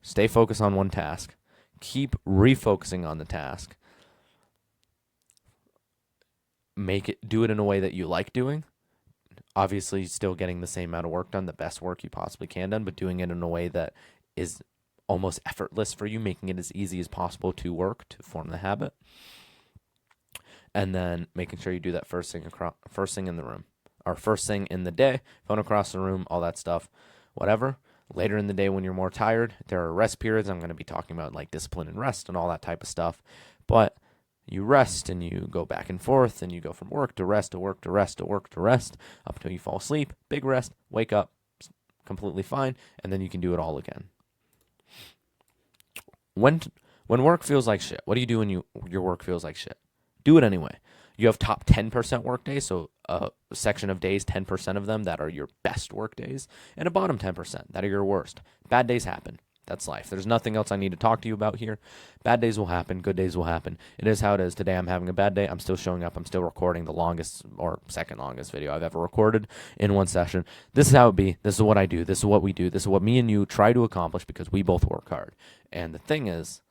Stay focused on one task. Keep refocusing on the task. Do it in a way that you like doing. Obviously, still getting the same amount of work done, the best work you possibly can done, but doing it in a way that is almost effortless for you, making it as easy as possible to work, to form the habit. And then making sure you do that first thing in the room, or first thing in the day, phone across the room, all that stuff, whatever. Later in the day when you're more tired, there are rest periods. I'm going to be talking about like discipline and rest and all that type of stuff. But you rest and you go back and forth and you go from work to rest to work to rest to work to rest up until you fall asleep. Big rest, wake up, completely fine, and then you can do it all again. When work feels like shit, what do you do when your work feels like shit? Do it anyway. You have top 10% work days, so a section of days, 10% of them that are your best work days, and a bottom 10% that are your worst. Bad days happen. That's life. There's nothing else I need to talk to you about here. Bad days will happen. Good days will happen. It is how it is. Today I'm having a bad day. I'm still showing up. I'm still recording the longest or second longest video I've ever recorded in one session. This is how it be. This is what I do. This is what we do. This is what me and you try to accomplish because we both work hard. And the thing is,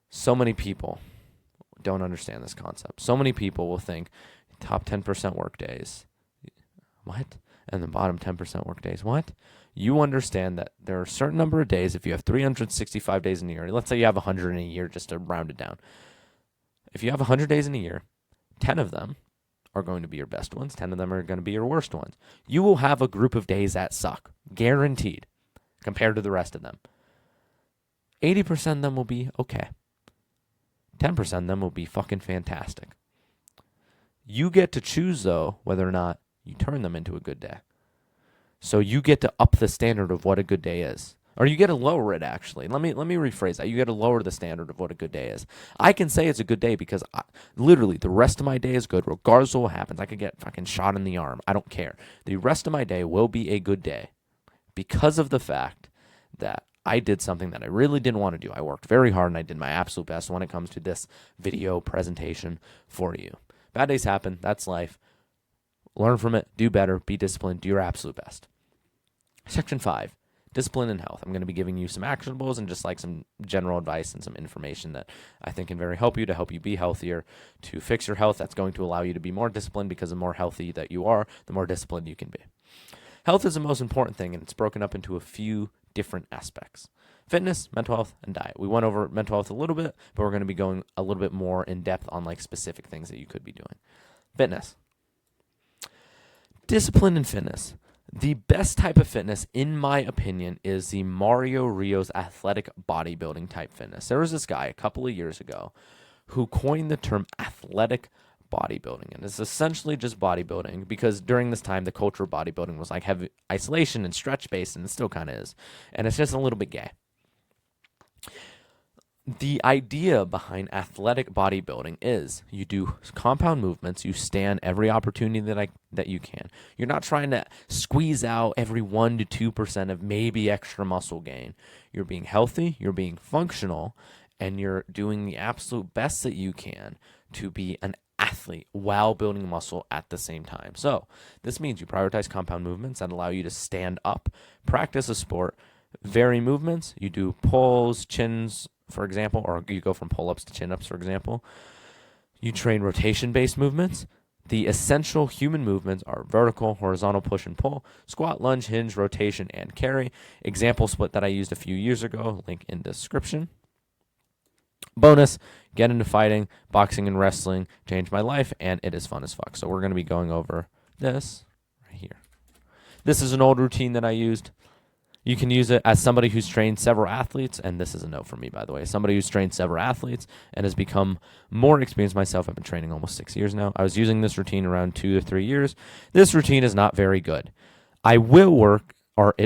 so many people don't understand this concept. So many people will think top 10% work days. What? And the bottom 10% work days. What? You understand that there are a certain number of days. If you have 365 days in a year, let's say you have 100 in a year, just to round it down. If you have 100 days in a year, 10 of them are going to be your best ones. 10 of them are going to be your worst ones. You will have a group of days that suck, guaranteed, compared to the rest of them. 80% of them will be okay. 10% of them will be fucking fantastic. You get to choose, though, whether or not you turn them into a good day. So you get to up the standard of what a good day is. Or you get to lower it, actually. Let me rephrase that. You get to lower the standard of what a good day is. I can say it's a good day because literally the rest of my day is good regardless of what happens. I could get fucking shot in the arm. I don't care. The rest of my day will be a good day because of the fact that I did something that I really didn't want to do. I worked very hard and I did my absolute best when it comes to this video presentation for you. Bad days happen. That's life. Learn from it. Do better. Be disciplined. Do your absolute best. Section 5, discipline and health. I'm going to be giving you some actionables and just like some general advice and some information that I think can very help you to help you be healthier, to fix your health. That's going to allow you to be more disciplined because the more healthy that you are, the more disciplined you can be. Health is the most important thing, and it's broken up into a few different aspects. Fitness, mental health, and diet. We went over mental health a little bit, but we're going to be going a little bit more in depth on like specific things that you could be doing. Fitness. Discipline and fitness. The best type of fitness, in my opinion, is the Mario Rios athletic bodybuilding type fitness. There was this guy a couple of years ago who coined the term athletic bodybuilding, and it's essentially just bodybuilding because during this time the culture of bodybuilding was like heavy isolation and stretch based, and it still kind of is, and it's just a little bit gay. The idea behind athletic bodybuilding is you do compound movements, you stand every opportunity that you can. You're not trying to squeeze out every 1% to 2% of maybe extra muscle gain. You're being healthy, you're being functional, and you're doing the absolute best that you can to be an athlete while building muscle at the same time. So this means you prioritize compound movements that allow you to stand up, practice a sport, vary movements. You do pulls, chins, for example, or you go from pull-ups to chin-ups, for example. You train rotation-based movements. The essential human movements are vertical, horizontal push and pull, squat, lunge, hinge, rotation, and carry. Example split that I used a few years ago, link in description. Bonus, get into fighting, boxing, and wrestling, changed my life, and it is fun as fuck. So we're going to be going over this right here. This is an old routine that I used. You can use it as somebody who's trained several athletes, and this is a note for me, by the way. Somebody who's trained several athletes and has become more experienced myself. I've been training almost 6 years now. I was using this routine around 2 to 3 years. This routine is not very good. It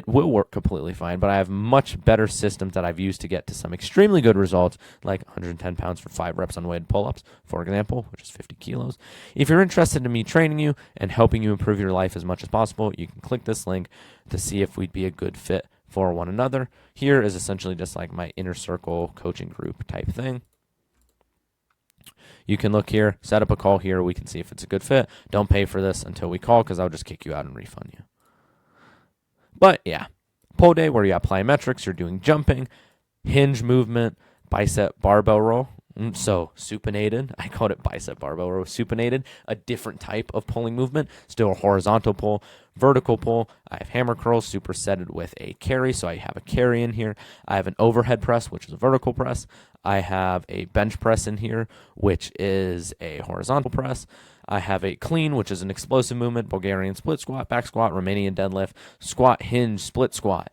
will work completely fine, but I have much better systems that I've used to get to some extremely good results, like 110 pounds for 5 reps on weighted pull-ups, for example, which is 50 kilos. If you're interested in me training you and helping you improve your life as much as possible, you can click this link to see if we'd be a good fit for one another. Here is essentially just like my inner circle coaching group type thing. You can look here, set up a call here. We can see if it's a good fit. Don't pay for this until we call, because I'll just kick you out and refund you. But yeah, pull day where you have plyometrics, you're doing jumping, hinge movement, bicep barbell roll. So supinated, I called it bicep barbell row, supinated, a different type of pulling movement, still a horizontal pull, vertical pull. I have hammer curls supersetted with a carry, so I have a carry in here. I have an overhead press, which is a vertical press. I have a bench press in here, which is a horizontal press. I have a clean, which is an explosive movement, Bulgarian split squat, back squat, Romanian deadlift, squat, hinge, split squat.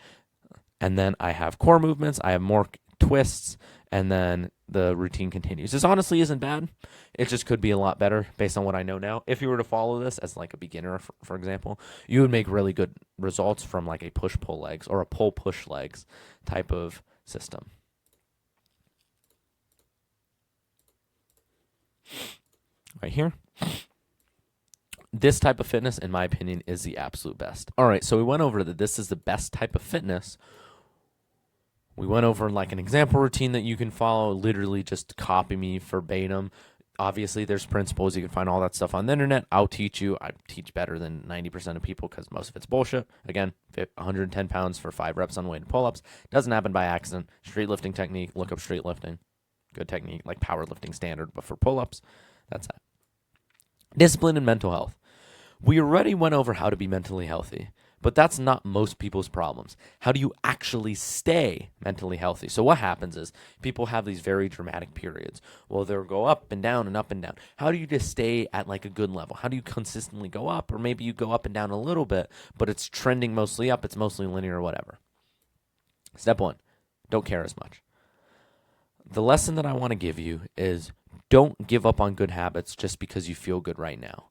And then I have core movements. I have more twists, and then the routine continues. This honestly isn't bad. It just could be a lot better based on what I know now. If you were to follow this as like a beginner, for example, you would make really good results from like a push-pull legs or a pull-push legs type of system. Right here. This type of fitness, in my opinion, is the absolute best. All right, so we went over that this is the best type of fitness. We went over like an example routine that you can follow, literally just copy me verbatim. Obviously, there's principles. You can find all that stuff on the internet. I'll teach you. I teach better than 90% of people because most of it's bullshit. Again, 110 pounds for 5 reps on weighted pull-ups. Doesn't happen by accident. Street lifting technique. Look up street lifting. Good technique, like powerlifting standard, but for pull-ups. That's that. Discipline and mental health. We already went over how to be mentally healthy, but that's not most people's problems. How do you actually stay mentally healthy? So what happens is people have these very dramatic periods. Well, they'll go up and down and up and down. How do you just stay at like a good level? How do you consistently go up? Or maybe you go up and down a little bit, but it's trending mostly up. It's mostly linear or whatever. Step 1, don't care as much. The lesson that I want to give you is don't give up on good habits just because you feel good right now.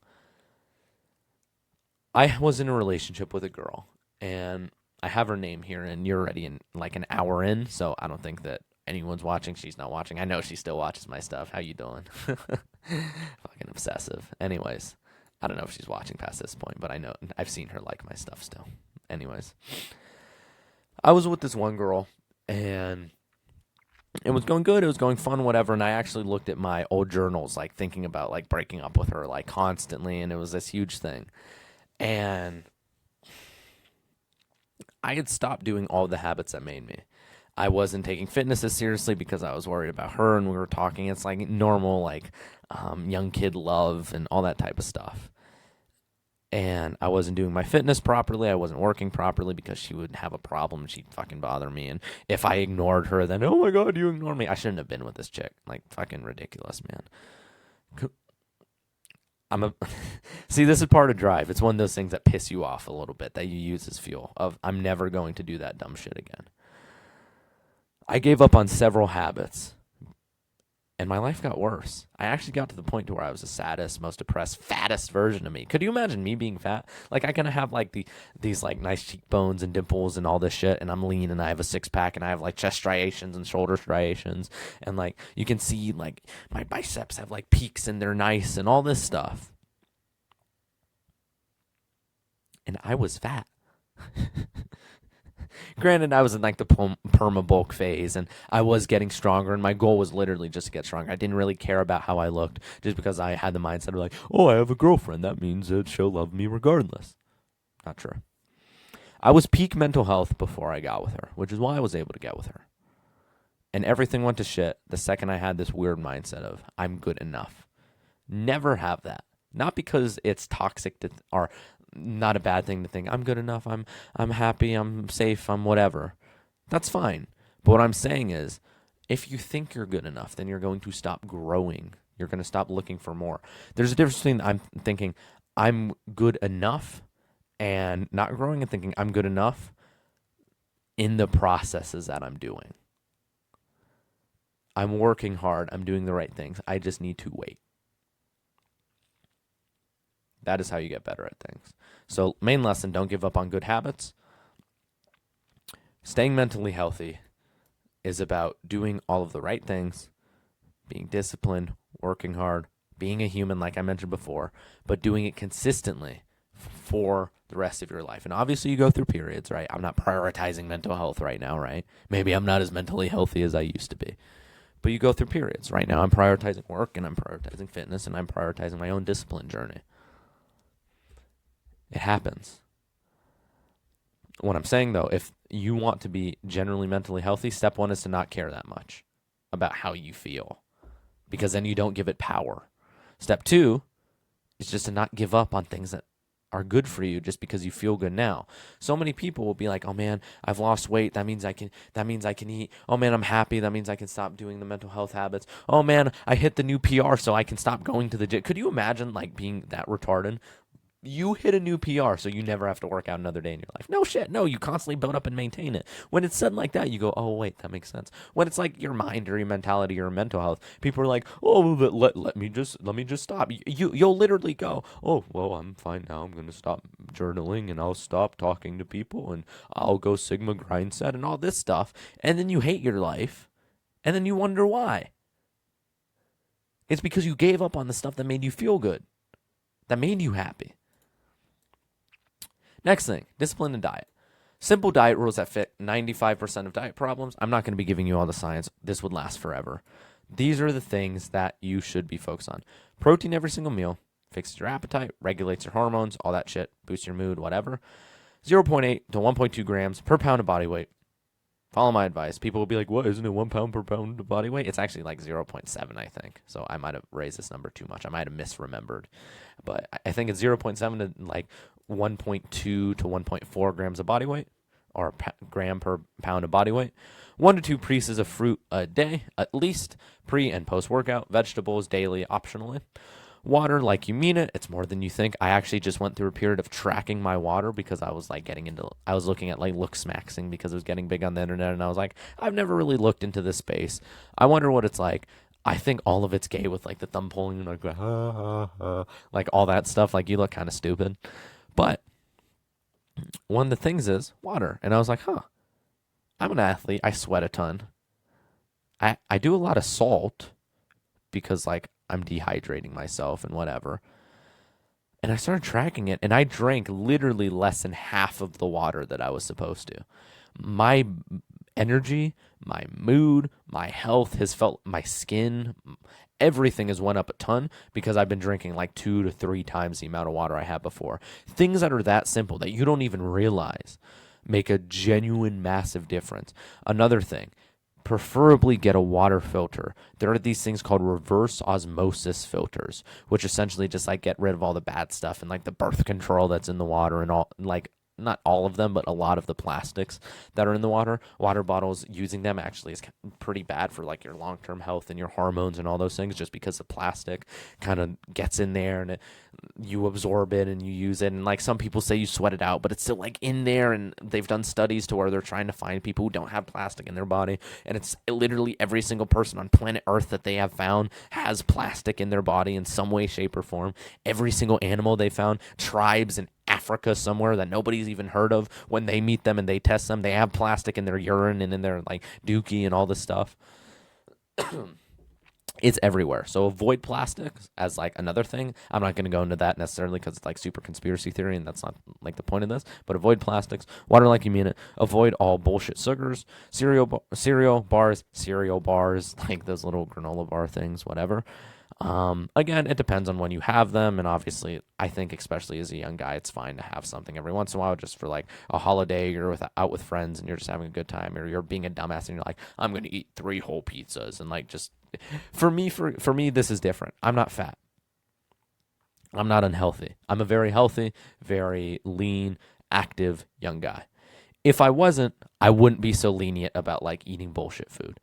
I was in a relationship with a girl, and I have her name here, and you're already in like an hour in, so I don't think that anyone's watching. She's not watching. I know she still watches my stuff. How you doing? Fucking obsessive. Anyways, I don't know if she's watching past this point, but I know I've seen her like my stuff still. Anyways, I was with this one girl, and it was going good. It was going fun, whatever. And I actually looked at my old journals, like thinking about like breaking up with her like constantly, and it was this huge thing. And I had stopped doing all the habits that made me. I wasn't taking fitness as seriously because I was worried about her, and we were talking. It's like normal, like young kid love and all that type of stuff. And I wasn't doing my fitness properly. I wasn't working properly because she would have a problem and she'd fucking bother me. And if I ignored her, then, oh my God, you ignored me. I shouldn't have been with this chick. Like, fucking ridiculous, man. See, this is part of drive. It's one of those things that piss you off a little bit that you use as fuel of I'm never going to do that dumb shit again. I gave up on several habits, and my life got worse. I actually got to the point to where I was the saddest, most depressed, fattest version of me. Could you imagine me being fat? Like, I can have like these like nice cheekbones and dimples and all this shit, and I'm lean and I have a 6-pack and I have like chest striations and shoulder striations, and like you can see like my biceps have like peaks and they're nice and all this stuff. And I was fat. Granted, I was in like the perma bulk phase, and I was getting stronger, and my goal was literally just to get stronger. I didn't really care about how I looked, just because I had the mindset of like, oh, I have a girlfriend. That means that she'll love me regardless. Not true. I was peak mental health before I got with her, which is why I was able to get with her. And everything went to shit the second I had this weird mindset of I'm good enough. Never have that. Not because it's toxic or not a bad thing to think I'm good enough, I'm happy, I'm safe, I'm whatever. That's fine. But what I'm saying is, if you think you're good enough, then you're going to stop growing. You're going to stop looking for more. There's a difference between I'm thinking I'm good enough and not growing and thinking I'm good enough in the processes that I'm doing. I'm working hard. I'm doing the right things. I just need to wait. That is how you get better at things. So, main lesson, don't give up on good habits. Staying mentally healthy is about doing all of the right things, being disciplined, working hard, being a human, like I mentioned before, but doing it consistently for the rest of your life. And obviously, you go through periods, right? I'm not prioritizing mental health right now, right? Maybe I'm not as mentally healthy as I used to be. But you go through periods. Right now, I'm prioritizing work, and I'm prioritizing fitness, and I'm prioritizing my own discipline journey. It happens. What I'm saying, though, if you want to be generally mentally healthy, step one is to not care that much about how you feel, because then you don't give it power. Step two is just to not give up on things that are good for you just because you feel good now. So many people will be like, "Oh man, I've lost weight. That means I can eat. Oh man, I'm happy. That means I can stop doing the mental health habits. Oh man, I hit the new PR so I can stop going to the gym." Could you imagine like being that retarded? You hit a new PR so you never have to work out another day in your life. No shit. No, you constantly build up and maintain it. When it's said like that, you go, oh, wait, that makes sense. When it's like your mind or your mentality or your mental health, people are like, oh, let me just stop. You'll literally go, oh, well, I'm fine now. I'm going to stop journaling and I'll stop talking to people and I'll go Sigma grind set and all this stuff. And then you hate your life and then you wonder why. It's because you gave up on the stuff that made you feel good, that made you happy. Next thing, discipline and diet. Simple diet rules that fit 95% of diet problems. I'm not going to be giving you all the science. This would last forever. These are the things that you should be focused on. Protein every single meal, fixes your appetite, regulates your hormones, all that shit, boosts your mood, whatever. 0.8 to 1.2 grams per pound of body weight. Follow my advice. People will be like, what, isn't it 1 pound per pound of body weight? It's actually like 0.7, I think. So I might have raised this number too much. I might have misremembered. But I think it's 0.7 to like 1.2 to 1.4 grams of body weight, or gram per pound of body weight. 1 to 2 pieces of fruit a day, at least, pre and post workout. Vegetables daily, optionally. Water like you mean it. It's more than you think. I actually just went through a period of tracking my water because I was like I was looking at like Looksmaxing because it was getting big on the internet, and I was like, I've never really looked into this space. I wonder what it's like. I think all of it's gay with like the thumb pulling and like all that stuff. Like you look kind of stupid. But one of the things is water. And I was like, I'm an athlete. I sweat a ton. I do a lot of salt because like I'm dehydrating myself and whatever. And I started tracking it, and I drank literally less than half of the water that I was supposed to. My energy, my mood, my health has felt, my skin, everything has went up a ton because I've been drinking like 2 to 3 times the amount of water I had before. Things that are that simple that you don't even realize make a genuine massive difference. Another thing, preferably get a water filter. There are these things called reverse osmosis filters, which essentially just like get rid of all the bad stuff and like the birth control that's in the water and all, like not all of them, but a lot of the plastics that are in the water. Water bottles, using them actually is pretty bad for like your long-term health and your hormones and all those things, just because the plastic kind of gets in there and you absorb it and you use it. And like some people say you sweat it out, but it's still like in there. And they've done studies to where they're trying to find people who don't have plastic in their body. And it's literally every single person on planet Earth that they have found has plastic in their body in some way, shape, or form. Every single animal they found, tribes in Africa somewhere that nobody's even heard of, when they meet them and they test them, they have plastic in their urine and in their like dookie and all this stuff. It's everywhere. So avoid plastics as like another thing. I'm not going to go into that necessarily because it's like super conspiracy theory and that's not like the point of this, but avoid plastics, water like you mean it, avoid all bullshit sugars, cereal bars, like those little granola bar things, whatever. Again, it depends on when you have them, and obviously I think especially as a young guy it's fine to have something every once in a while just for like a holiday. You're out with friends and you're just having a good time, or you're being a dumbass and you're like, I'm going to eat 3 whole pizzas, and like just for me this is different. I'm not fat. I'm not unhealthy. I'm a very healthy, very lean, active young guy. If I wasn't, I wouldn't be so lenient about like eating bullshit food.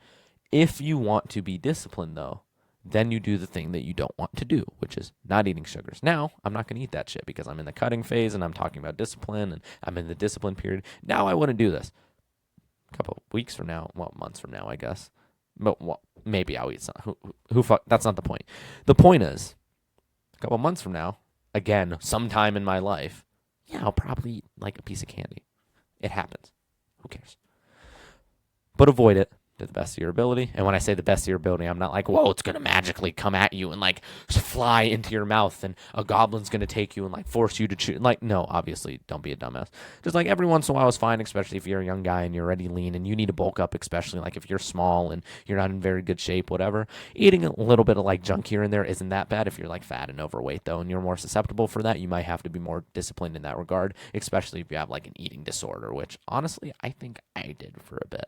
If you want to be disciplined though, Then you do the thing that you don't want to do, which is not eating sugars. Now, I'm not going to eat that shit because I'm in the cutting phase and I'm talking about discipline and I'm in the discipline period. Now I wouldn't do this. A couple weeks from now, well, months from now, I guess. But well, maybe I'll eat some. Who fuck? That's not the point. The point is, a couple months from now, again, sometime in my life, yeah, I'll probably eat like a piece of candy. It happens. Who cares? But avoid it to the best of your ability. And when I say the best of your ability, I'm not like, whoa, it's going to magically come at you and like fly into your mouth and a goblin's going to take you and like force you to chew. Like, no, obviously, don't be a dumbass. Just like every once in a while is fine, especially if you're a young guy and you're already lean and you need to bulk up, especially like if you're small and you're not in very good shape, whatever. Eating a little bit of like junk here and there isn't that bad. If you're like fat and overweight though and you're more susceptible for that, you might have to be more disciplined in that regard, especially if you have like an eating disorder, which honestly, I think I did for a bit.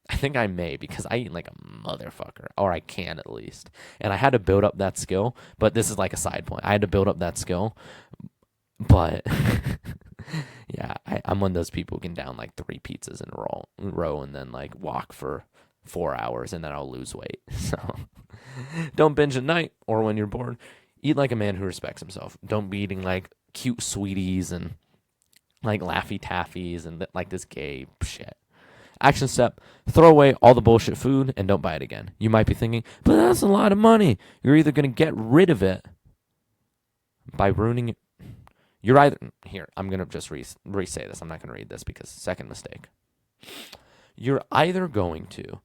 I think I may because I eat like a motherfucker, or I can at least. And I had to build up that skill, but this is like a side point. I had to build up that skill, but yeah, I'm one of those people who can down like 3 pizzas in a row and then like walk for 4 hours and then I'll lose weight. So don't binge at night or when you're bored. Eat like a man who respects himself. Don't be eating like cute sweeties and like Laffy Taffies and like this gay shit. Action step, throw away all the bullshit food and don't buy it again. You might be thinking, but that's a lot of money. You're either going to get rid of it by ruining it. You're either, here, I'm going to just re-say this. I'm not going to read this because second mistake. You're either going to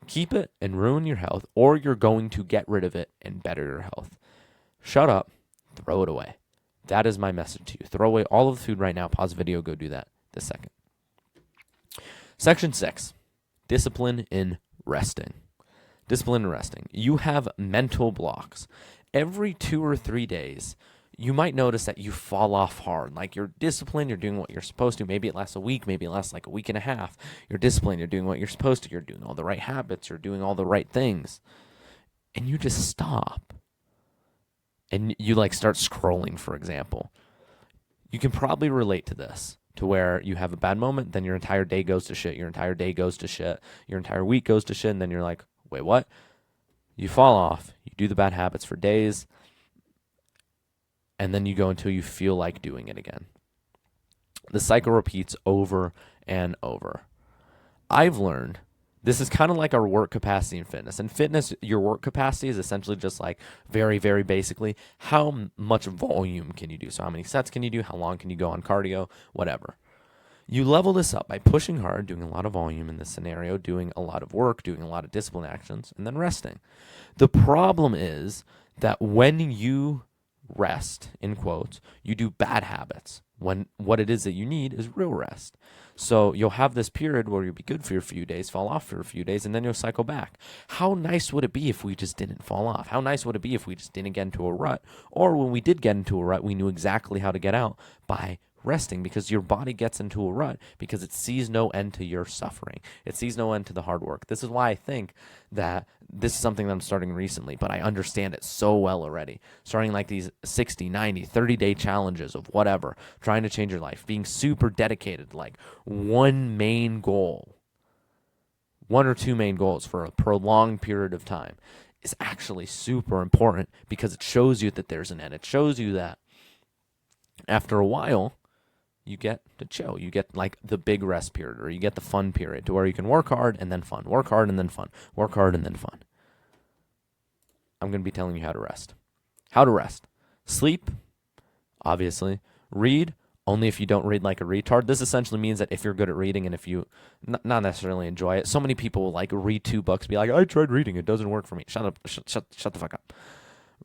keep it and ruin your health, or you're going to get rid of it and better your health. Shut up, throw it away. That is my message to you. Throw away all of the food right now. Pause the video, go do that this second. Section 6, discipline in resting. Discipline in resting. You have mental blocks. Every 2 or 3 days, you might notice that you fall off hard. Like you're disciplined, you're doing what you're supposed to. Maybe it lasts a week, maybe it lasts like a week and a half. You're disciplined, you're doing what you're supposed to. You're doing all the right habits, you're doing all the right things. And you just stop. And you like start scrolling, for example. You can probably relate to this. To where you have a bad moment, then your entire day goes to shit, your entire day goes to shit, your entire week goes to shit, and then you're like, wait, what? You fall off, you do the bad habits for days, and then you go until you feel like doing it again. The cycle repeats over and over. I've learned this is kind of like our work capacity in fitness. In fitness, your work capacity is essentially just like very, very basically how much volume can you do? So how many sets can you do? How long can you go on cardio? Whatever. You level this up by pushing hard, doing a lot of volume in this scenario, doing a lot of work, doing a lot of discipline actions, and then resting. The problem is that when you rest, in quotes, you do bad habits when what it is that you need is real rest. So you'll have this period where you'll be good for a few days, fall off for a few days, and then you'll cycle back. How nice would it be if we just didn't fall off? How nice would it be if we just didn't get into a rut? Or when we did get into a rut, we knew exactly how to get out by resting, because your body gets into a rut because it sees no end to your suffering. It sees no end to the hard work. This is why I think that this is something that I'm starting recently, but I understand it so well already. Starting like these 60, 90, 30-day challenges of whatever, trying to change your life, being super dedicated, like one main goal, 1 or 2 main goals for a prolonged period of time is actually super important because it shows you that there's an end. It shows you that after a while, you get to chill. You get like the big rest period, or you get the fun period to where you can work hard and then fun, work hard and then fun, work hard and then fun. I'm going to be telling you how to rest. How to rest. Sleep, obviously. Read, only if you don't read like a retard. This essentially means that if you're good at reading and if you not necessarily enjoy it, so many people will like read 2 books, be like, I tried reading, it doesn't work for me. Shut up, shut the fuck up.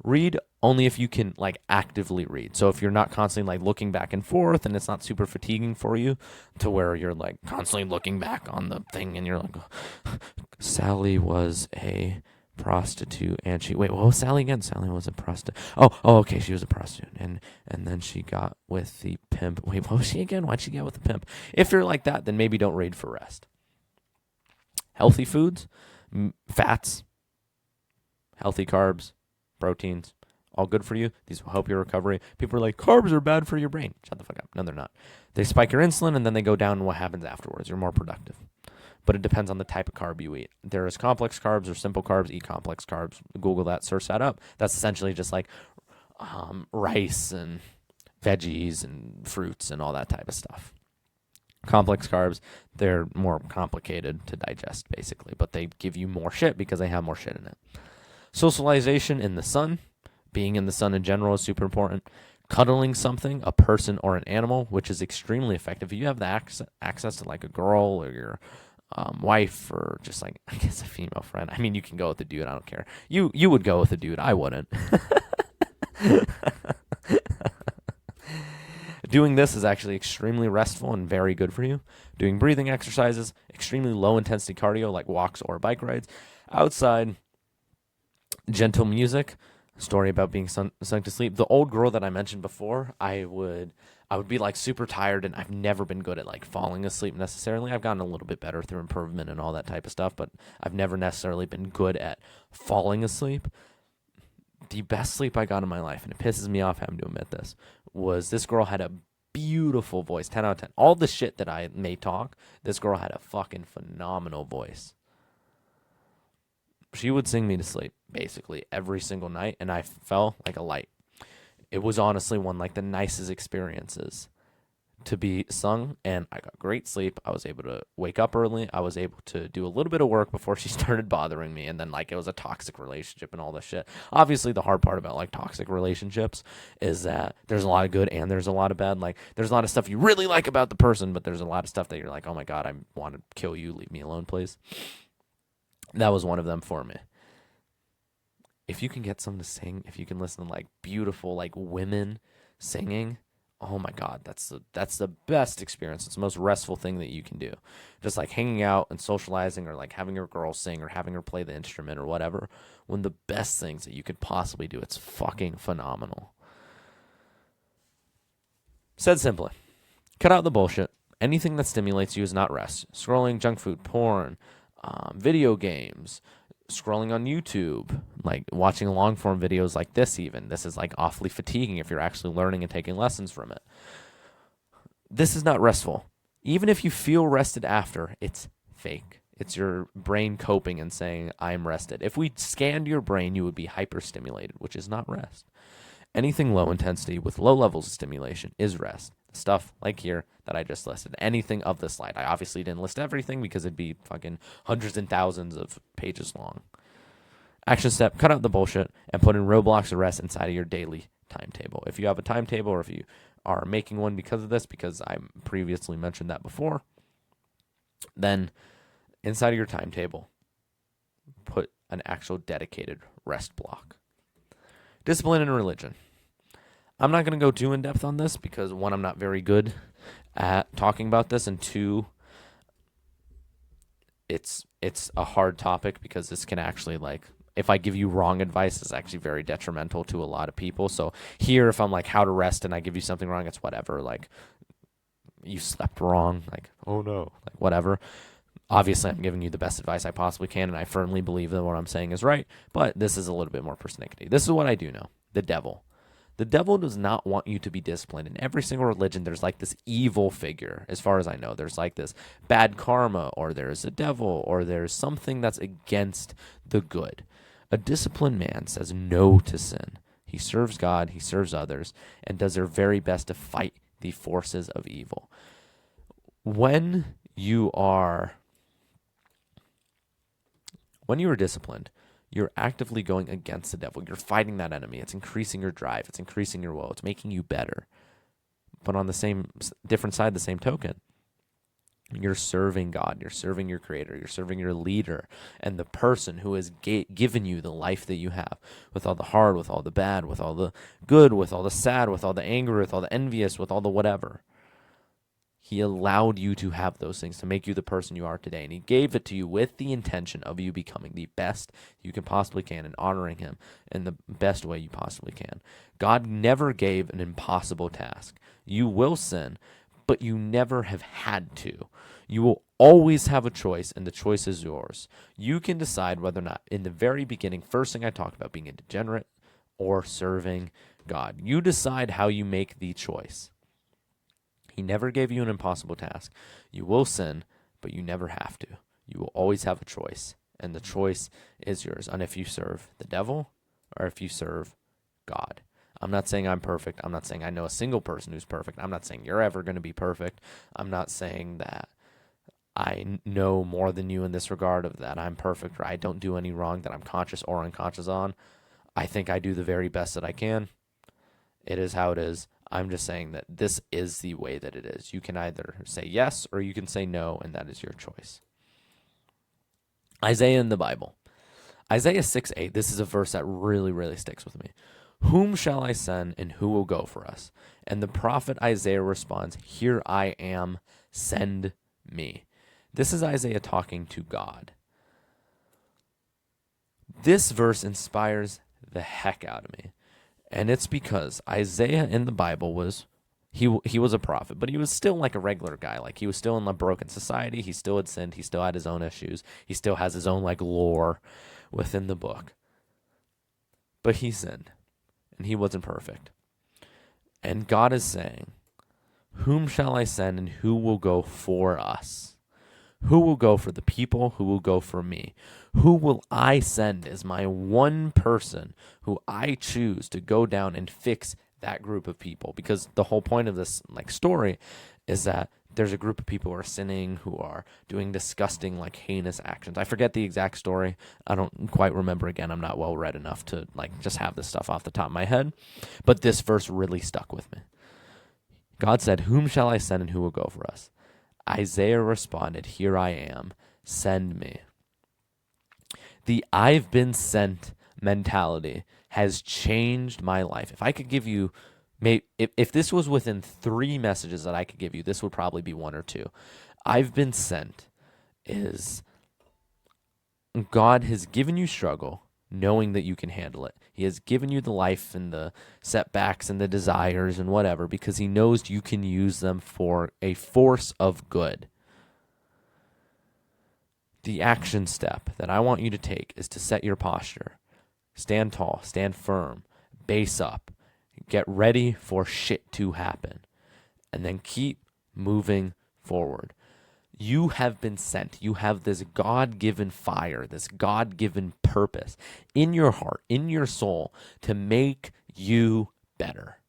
Read only if you can like actively read. So if you're not constantly like looking back and forth and it's not super fatiguing for you to where you're like constantly looking back on the thing and you're like, Sally was a prostitute and she, wait, what was Sally again? Sally was a prostitute. Oh, okay, she was a prostitute and then she got with the pimp. Wait, what was she again? Why'd she get with the pimp? If you're like that, then maybe don't read for rest. Healthy foods, fats, healthy carbs, proteins, all good for you. These will help your recovery. People are like, carbs are bad for your brain. Shut the fuck up. No, they're not. They spike your insulin and then they go down, and what happens afterwards? You're more productive. but it depends on the type of carb you eat. There is complex carbs or simple carbs. Eat complex carbs. Google that, search that up. That's essentially just like rice and veggies and fruits and all that type of stuff. Complex carbs, they're more complicated to digest, basically, but they give you more shit because they have more shit in it. Socialization in the sun, being in the sun in general is super important. Cuddling something, a person or an animal, which is extremely effective. If you have the access to like a girl or your wife or just like, I guess, a female friend. I mean, you can go with a dude. I don't care. You would go with a dude. I wouldn't. Doing this is actually extremely restful and very good for you. Doing breathing exercises, extremely low intensity cardio like walks or bike rides. Outside, gentle music, story about being sunk to sleep. The old girl that I mentioned before, I would be like super tired, and I've never been good at like falling asleep necessarily. I've gotten a little bit better through improvement and all that type of stuff, but I've never necessarily been good at falling asleep. The best sleep I got in my life, and it pisses me off having to admit this, was this girl had a beautiful voice, 10 out of 10. All the shit that I may talk, this girl had a fucking phenomenal voice. She would sing me to sleep basically every single night, and I fell like a light. It was honestly one like the nicest experiences to be sung, and I got great sleep. I was able to wake up early. I was able to do a little bit of work before she started bothering me, and then like it was a toxic relationship and all this shit. Obviously, the hard part about like toxic relationships is that there's a lot of good and there's a lot of bad. Like there's a lot of stuff you really like about the person, but there's a lot of stuff that you're like, oh my God, I want to kill you. Leave me alone, please. That was one of them for me. If you can get someone to sing, if you can listen to like beautiful like women singing, oh my God, that's the best experience. It's the most restful thing that you can do. Just like hanging out and socializing, or like having your girl sing, or having her play the instrument or whatever. One of the best things that you could possibly do. It's fucking phenomenal. Said simply, cut out the bullshit. Anything that stimulates you is not rest. Scrolling junk food, porn, video games, scrolling on YouTube, like watching long form videos like this even. This is like awfully fatiguing if you're actually learning and taking lessons from it. This is not restful. Even if you feel rested after, it's fake. It's your brain coping and saying, I'm rested. If we scanned your brain, you would be hyperstimulated, which is not rest. Anything low intensity with low levels of stimulation is rest. Stuff like here that I just listed. Anything of the slide. I obviously didn't list everything because it'd be fucking hundreds and thousands of pages long. Action step, cut out the bullshit and put in roadblocks of rest inside of your daily timetable. If you have a timetable, or if you are making one because of this, because I previously mentioned that before, then inside of your timetable, put an actual dedicated rest block. Discipline and religion. I'm not going to go too in-depth on this because, one, I'm not very good at talking about this, and two, it's a hard topic because this can actually, like, if I give you wrong advice, it's actually very detrimental to a lot of people. So here, if I'm like, how to rest, and I give you something wrong, it's whatever. Like, you slept wrong. Like, oh no. Like, whatever. Obviously, I'm giving you the best advice I possibly can, and I firmly believe that what I'm saying is right, but this is a little bit more persnickety. This is what I do know. The devil. The devil does not want you to be disciplined. In every single religion, there's like this evil figure, as far as I know. There's like this bad karma, or there's a devil, or there's something that's against the good. A disciplined man says no to sin. He serves God, he serves others, and does their very best to fight the forces of evil. When you are disciplined, you're actively going against the devil. You're fighting that enemy. It's increasing your drive. It's increasing your will. It's making you better. But on the same, different side, the same token, you're serving God. You're serving your creator. You're serving your leader and the person who has given you the life that you have, with all the hard, with all the bad, with all the good, with all the sad, with all the angry, with all the envious, with all the whatever. He allowed you to have those things to make you the person you are today. And he gave it to you with the intention of you becoming the best you can possibly can and honoring him in the best way you possibly can. God never gave an impossible task. You will sin, but you never have had to. You will always have a choice, and the choice is yours. You can decide whether or not, in the very beginning, first thing I talked about, being a degenerate or serving God. You decide how you make the choice. He never gave you an impossible task. You will sin, but you never have to. You will always have a choice, and the choice is yours on if you serve the devil or if you serve God. I'm not saying I'm perfect. I'm not saying I know a single person who's perfect. I'm not saying you're ever going to be perfect. I'm not saying that I know more than you in this regard of that I'm perfect or I don't do any wrong that I'm conscious or unconscious on. I think I do the very best that I can. It is how it is. I'm just saying that this is the way that it is. You can either say yes or you can say no, and that is your choice. Isaiah in the Bible. Isaiah 6:8. This is a verse that really, really sticks with me. Whom shall I send and who will go for us? And the prophet Isaiah responds, here I am, send me. This is Isaiah talking to God. This verse inspires the heck out of me. And it's because Isaiah in the Bible he was a prophet, but he was still like a regular guy. Like he was still in a broken society. He still had sinned. He still had his own issues. He still has his own like lore within the book. But he sinned, and he wasn't perfect. And God is saying, whom shall I send and who will go for us? Who will go for the people? Who will go for me? Who will I send as my one person who I choose to go down and fix that group of people? Because the whole point of this like story is that there's a group of people who are sinning, who are doing disgusting, like heinous actions. I forget the exact story. I don't quite remember. Again, I'm not well read enough to like just have this stuff off the top of my head. But this verse really stuck with me. God said, whom shall I send and who will go for us? Isaiah responded, here I am, send me. The I've been sent mentality has changed my life. If I could give you, if this was within 3 messages that I could give you, this would probably be 1 or 2. I've been sent is God has given you struggle, knowing that you can handle it. He has given you the life and the setbacks and the desires and whatever because he knows you can use them for a force of good. The action step that I want you to take is to set your posture. Stand tall, stand firm, base up, get ready for shit to happen, and then keep moving forward. You have been sent. You have this God-given fire, this God-given purpose in your heart, in your soul, to make you better.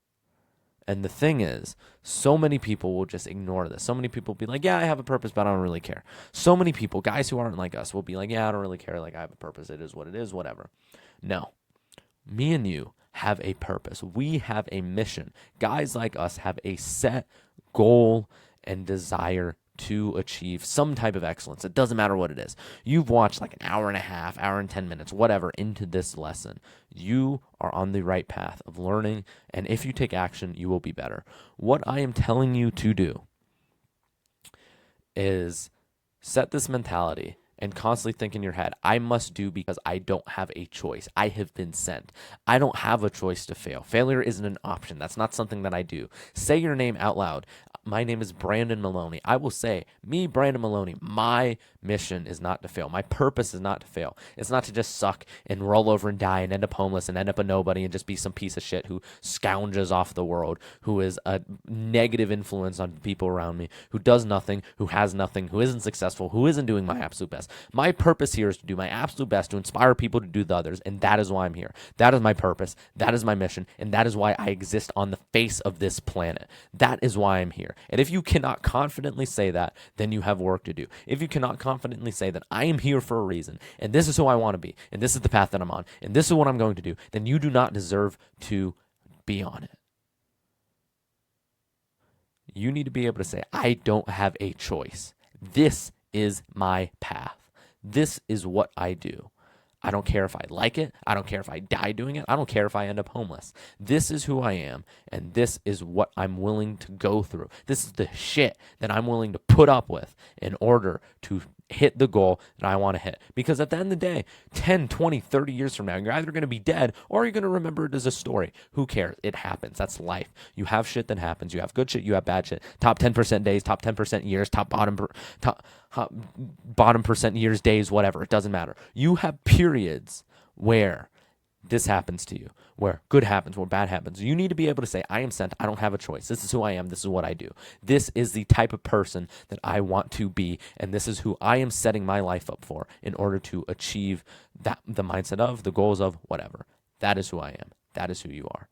And the thing is, so many people will just ignore this. So many people will be like, yeah, I have a purpose, but I don't really care. So many people, guys who aren't like us, will be like, yeah, I don't really care. Like, I have a purpose. It is what it is, whatever. No. Me and you have a purpose. We have a mission. Guys like us have a set goal and desire to achieve some type of excellence. It doesn't matter what it is. You've watched like an hour and a half, hour and 10 minutes, whatever, into this lesson. You are on the right path of learning, and if you take action, you will be better. What I am telling you to do is set this mentality and constantly think in your head, I must do because I don't have a choice. I have been sent. I don't have a choice to fail. Failure isn't an option. That's not something that I do. Say your name out loud. My name is Brandon Maloney. I will say, me, Brandon Maloney, my mission is not to fail. My purpose is not to fail. It's not to just suck and roll over and die and end up homeless and end up a nobody and just be some piece of shit who scourges off the world, who is a negative influence on people around me, who does nothing, who has nothing, who isn't successful, who isn't doing my absolute best. My purpose here is to do my absolute best to inspire people to do the others, and that is why I'm here. That is my purpose. That is my mission, and that is why I exist on the face of this planet. That is why I'm here. And if you cannot confidently say that, then you have work to do. If you cannot confidently say that I am here for a reason, and this is who I want to be, and this is the path that I'm on, and this is what I'm going to do, then you do not deserve to be on it. You need to be able to say, I don't have a choice. This is my path. This is what I do. I don't care if I like it. I don't care if I die doing it. I don't care if I end up homeless. This is who I am, and this is what I'm willing to go through. This is the shit that I'm willing to put up with in order to hit the goal that I want to hit. Because at the end of the day, 10, 20, 30 years from now, you're either going to be dead or you're going to remember it as a story. Who cares? It happens. That's life. You have shit that happens. You have good shit. You have bad shit. Top 10% days, top 10% years, bottom percent years, days, whatever. It doesn't matter. You have periods where this happens to you, where good happens, where bad happens. You need to be able to say, I am sent. I don't have a choice. This is who I am. This is what I do. This is the type of person that I want to be. And this is who I am setting my life up for in order to achieve that, the mindset of, the goals of, whatever. That is who I am. That is who you are.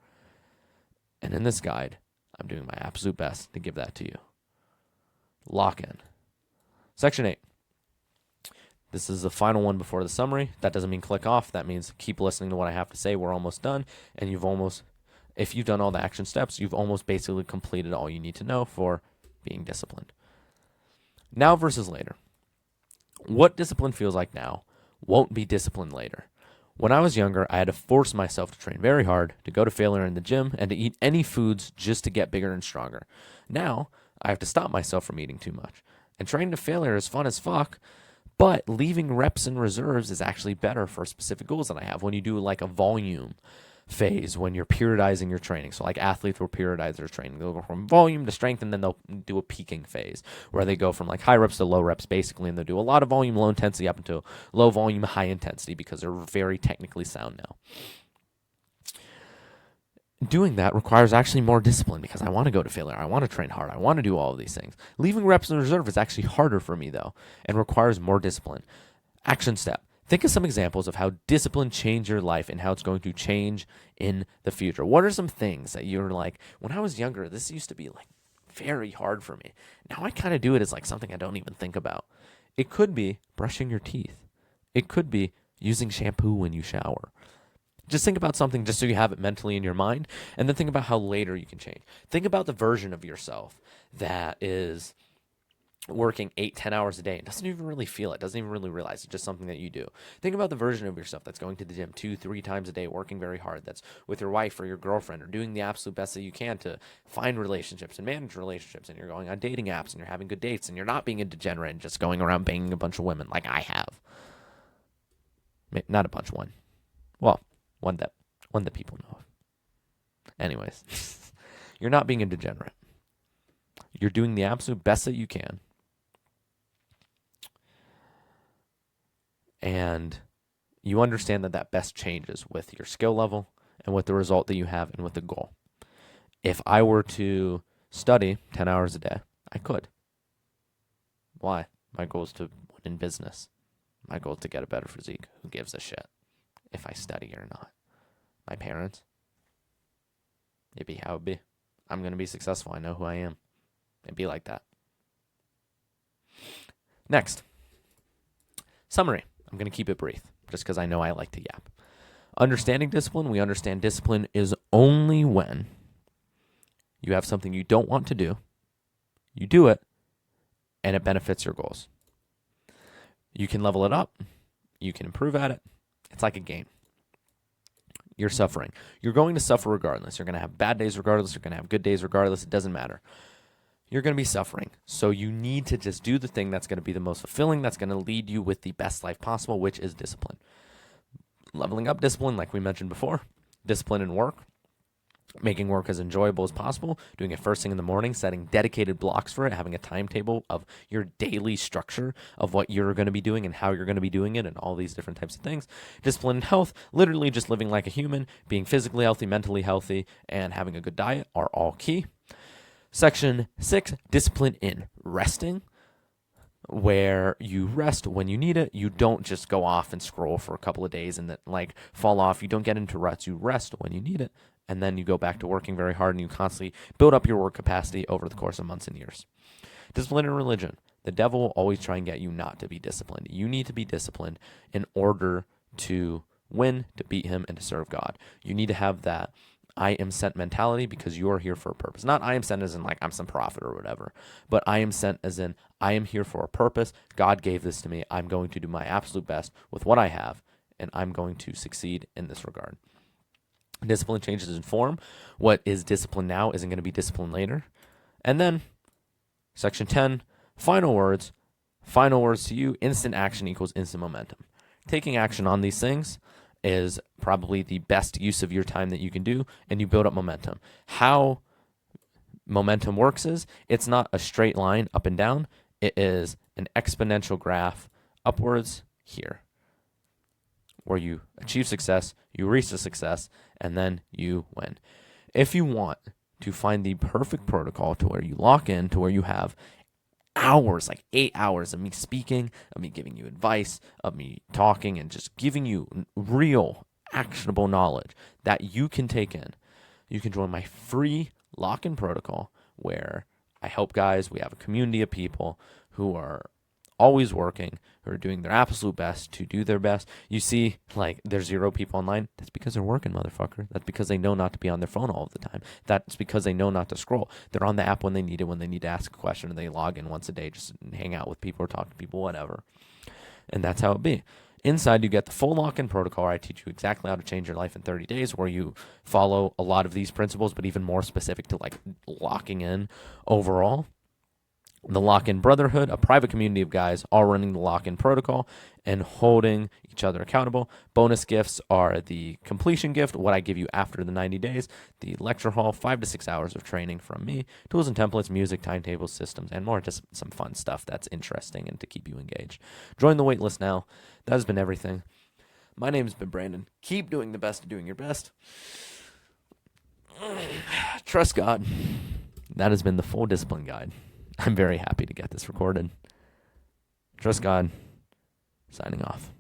And in this guide, I'm doing my absolute best to give that to you. Lock in. Section 8. This is the final one before the summary. That doesn't mean click off. That means keep listening to what I have to say. We're almost done. And if you've done all the action steps, you've almost basically completed all you need to know for being disciplined. Now versus later. What discipline feels like now won't be discipline later. When I was younger, I had to force myself to train very hard, to go to failure in the gym, and to eat any foods just to get bigger and stronger. Now, I have to stop myself from eating too much. And training to failure is fun as fuck, but leaving reps and reserves is actually better for specific goals that I have. When you do like a volume phase, when you're periodizing your training. So like athletes will periodize their training. They'll go from volume to strength, and then they'll do a peaking phase where they go from like high reps to low reps basically, and they'll do a lot of volume, low intensity up into low volume, high intensity because they're very technically sound now. Doing that requires actually more discipline because I want to go to failure. I want to train hard. I want to do all of these things. Leaving reps in reserve is actually harder for me though and requires more discipline. Action step. Think of some examples of how discipline changed your life and how it's going to change in the future. What are some things that you're like, when I was younger, this used to be like very hard for me. Now I kind of do it as like something I don't even think about. It could be brushing your teeth. It could be using shampoo when you shower. Just think about something just so you have it mentally in your mind, and then think about how later you can change. Think about the version of yourself that is working 8-10 hours a day and doesn't even really feel it, doesn't even really realize it's just something that you do. Think about the version of yourself that's going to the gym 2-3 times a day, working very hard, that's with your wife or your girlfriend, or doing the absolute best that you can to find relationships and manage relationships, and you're going on dating apps and you're having good dates, and you're not being a degenerate and just going around banging a bunch of women like I have. Not a bunch, one. Well, one that people know of. Anyways, you're not being a degenerate. You're doing the absolute best that you can. And you understand that that best changes with your skill level and with the result that you have and with the goal. If I were to study 10 hours a day, I could. Why? My goal is to win in business. My goal is to get a better physique. Who gives a shit if I study or not? My parents. It'd be how it'd be. I'm going to be successful. I know who I am. It'd be like that. Next. Summary. I'm going to keep it brief just because I know I like to yap. Understanding discipline. We understand discipline is only when you have something you don't want to do, you do it, and it benefits your goals. You can level it up. You can improve at it. It's like a game. You're suffering. You're going to suffer regardless. You're going to have bad days regardless. You're going to have good days regardless. It doesn't matter. You're going to be suffering. So you need to just do the thing that's going to be the most fulfilling, that's going to lead you with the best life possible, which is discipline. Leveling up discipline, like we mentioned before. Discipline in work. Making work as enjoyable as possible, doing it first thing in the morning, setting dedicated blocks for it, having a timetable of your daily structure of what you're going to be doing and how you're going to be doing it and all these different types of things. Discipline and health, literally just living like a human, being physically healthy, mentally healthy, and having a good diet are all key. Section 6, discipline in resting, where you rest when you need it. You don't just go off and scroll for a couple of days and then like fall off. You don't get into ruts. You rest when you need it. And then you go back to working very hard and you constantly build up your work capacity over the course of months and years. Discipline in religion. The devil will always try and get you not to be disciplined. You need to be disciplined in order to win, to beat him, and to serve God. You need to have that I am sent mentality because you are here for a purpose. Not I am sent as in like I'm some prophet or whatever, but I am sent as in I am here for a purpose. God gave this to me. I'm going to do my absolute best with what I have, and I'm going to succeed in this regard. Discipline changes in form. What is discipline now isn't going to be discipline later. And then, section 10, final words. Final words to you, instant action equals instant momentum. Taking action on these things is probably the best use of your time that you can do, and you build up momentum. How momentum works is, it's not a straight line up and down. It is an exponential graph upwards here. where you achieve success, you reach the success, and then you win. If you want to find the perfect protocol to where you lock in, to where you have hours, like 8 hours of me speaking, of me giving you advice, of me talking and just giving you real actionable knowledge that you can take in, you can join my free lock-in protocol where I help guys. We have a community of people who are always working, who are doing their absolute best to do their best. You see, like, there's 0 people online. That's because they're working, motherfucker. That's because they know not to be on their phone all of the time. That's because they know not to scroll. They're on the app when they need it, when they need to ask a question, and they log in once a day, just hang out with people or talk to people, whatever. And that's how it be. Inside, you get the full lock-in protocol where I teach you exactly how to change your life in 30 days, where you follow a lot of these principles, but even more specific to, like, locking in overall. The Lock-In Brotherhood, a private community of guys all running the Lock-In protocol and holding each other accountable. Bonus gifts are the completion gift, what I give you after the 90 days, the lecture hall, 5 to 6 hours of training from me, tools and templates, music, timetables, systems, and more. Just some fun stuff that's interesting and to keep you engaged. Join the waitlist now. That has been everything. My name has been Brandon. Keep doing the best of doing your best. Trust God. That has been the Full Discipline Guide. I'm very happy to get this recorded. Trust God. Signing off.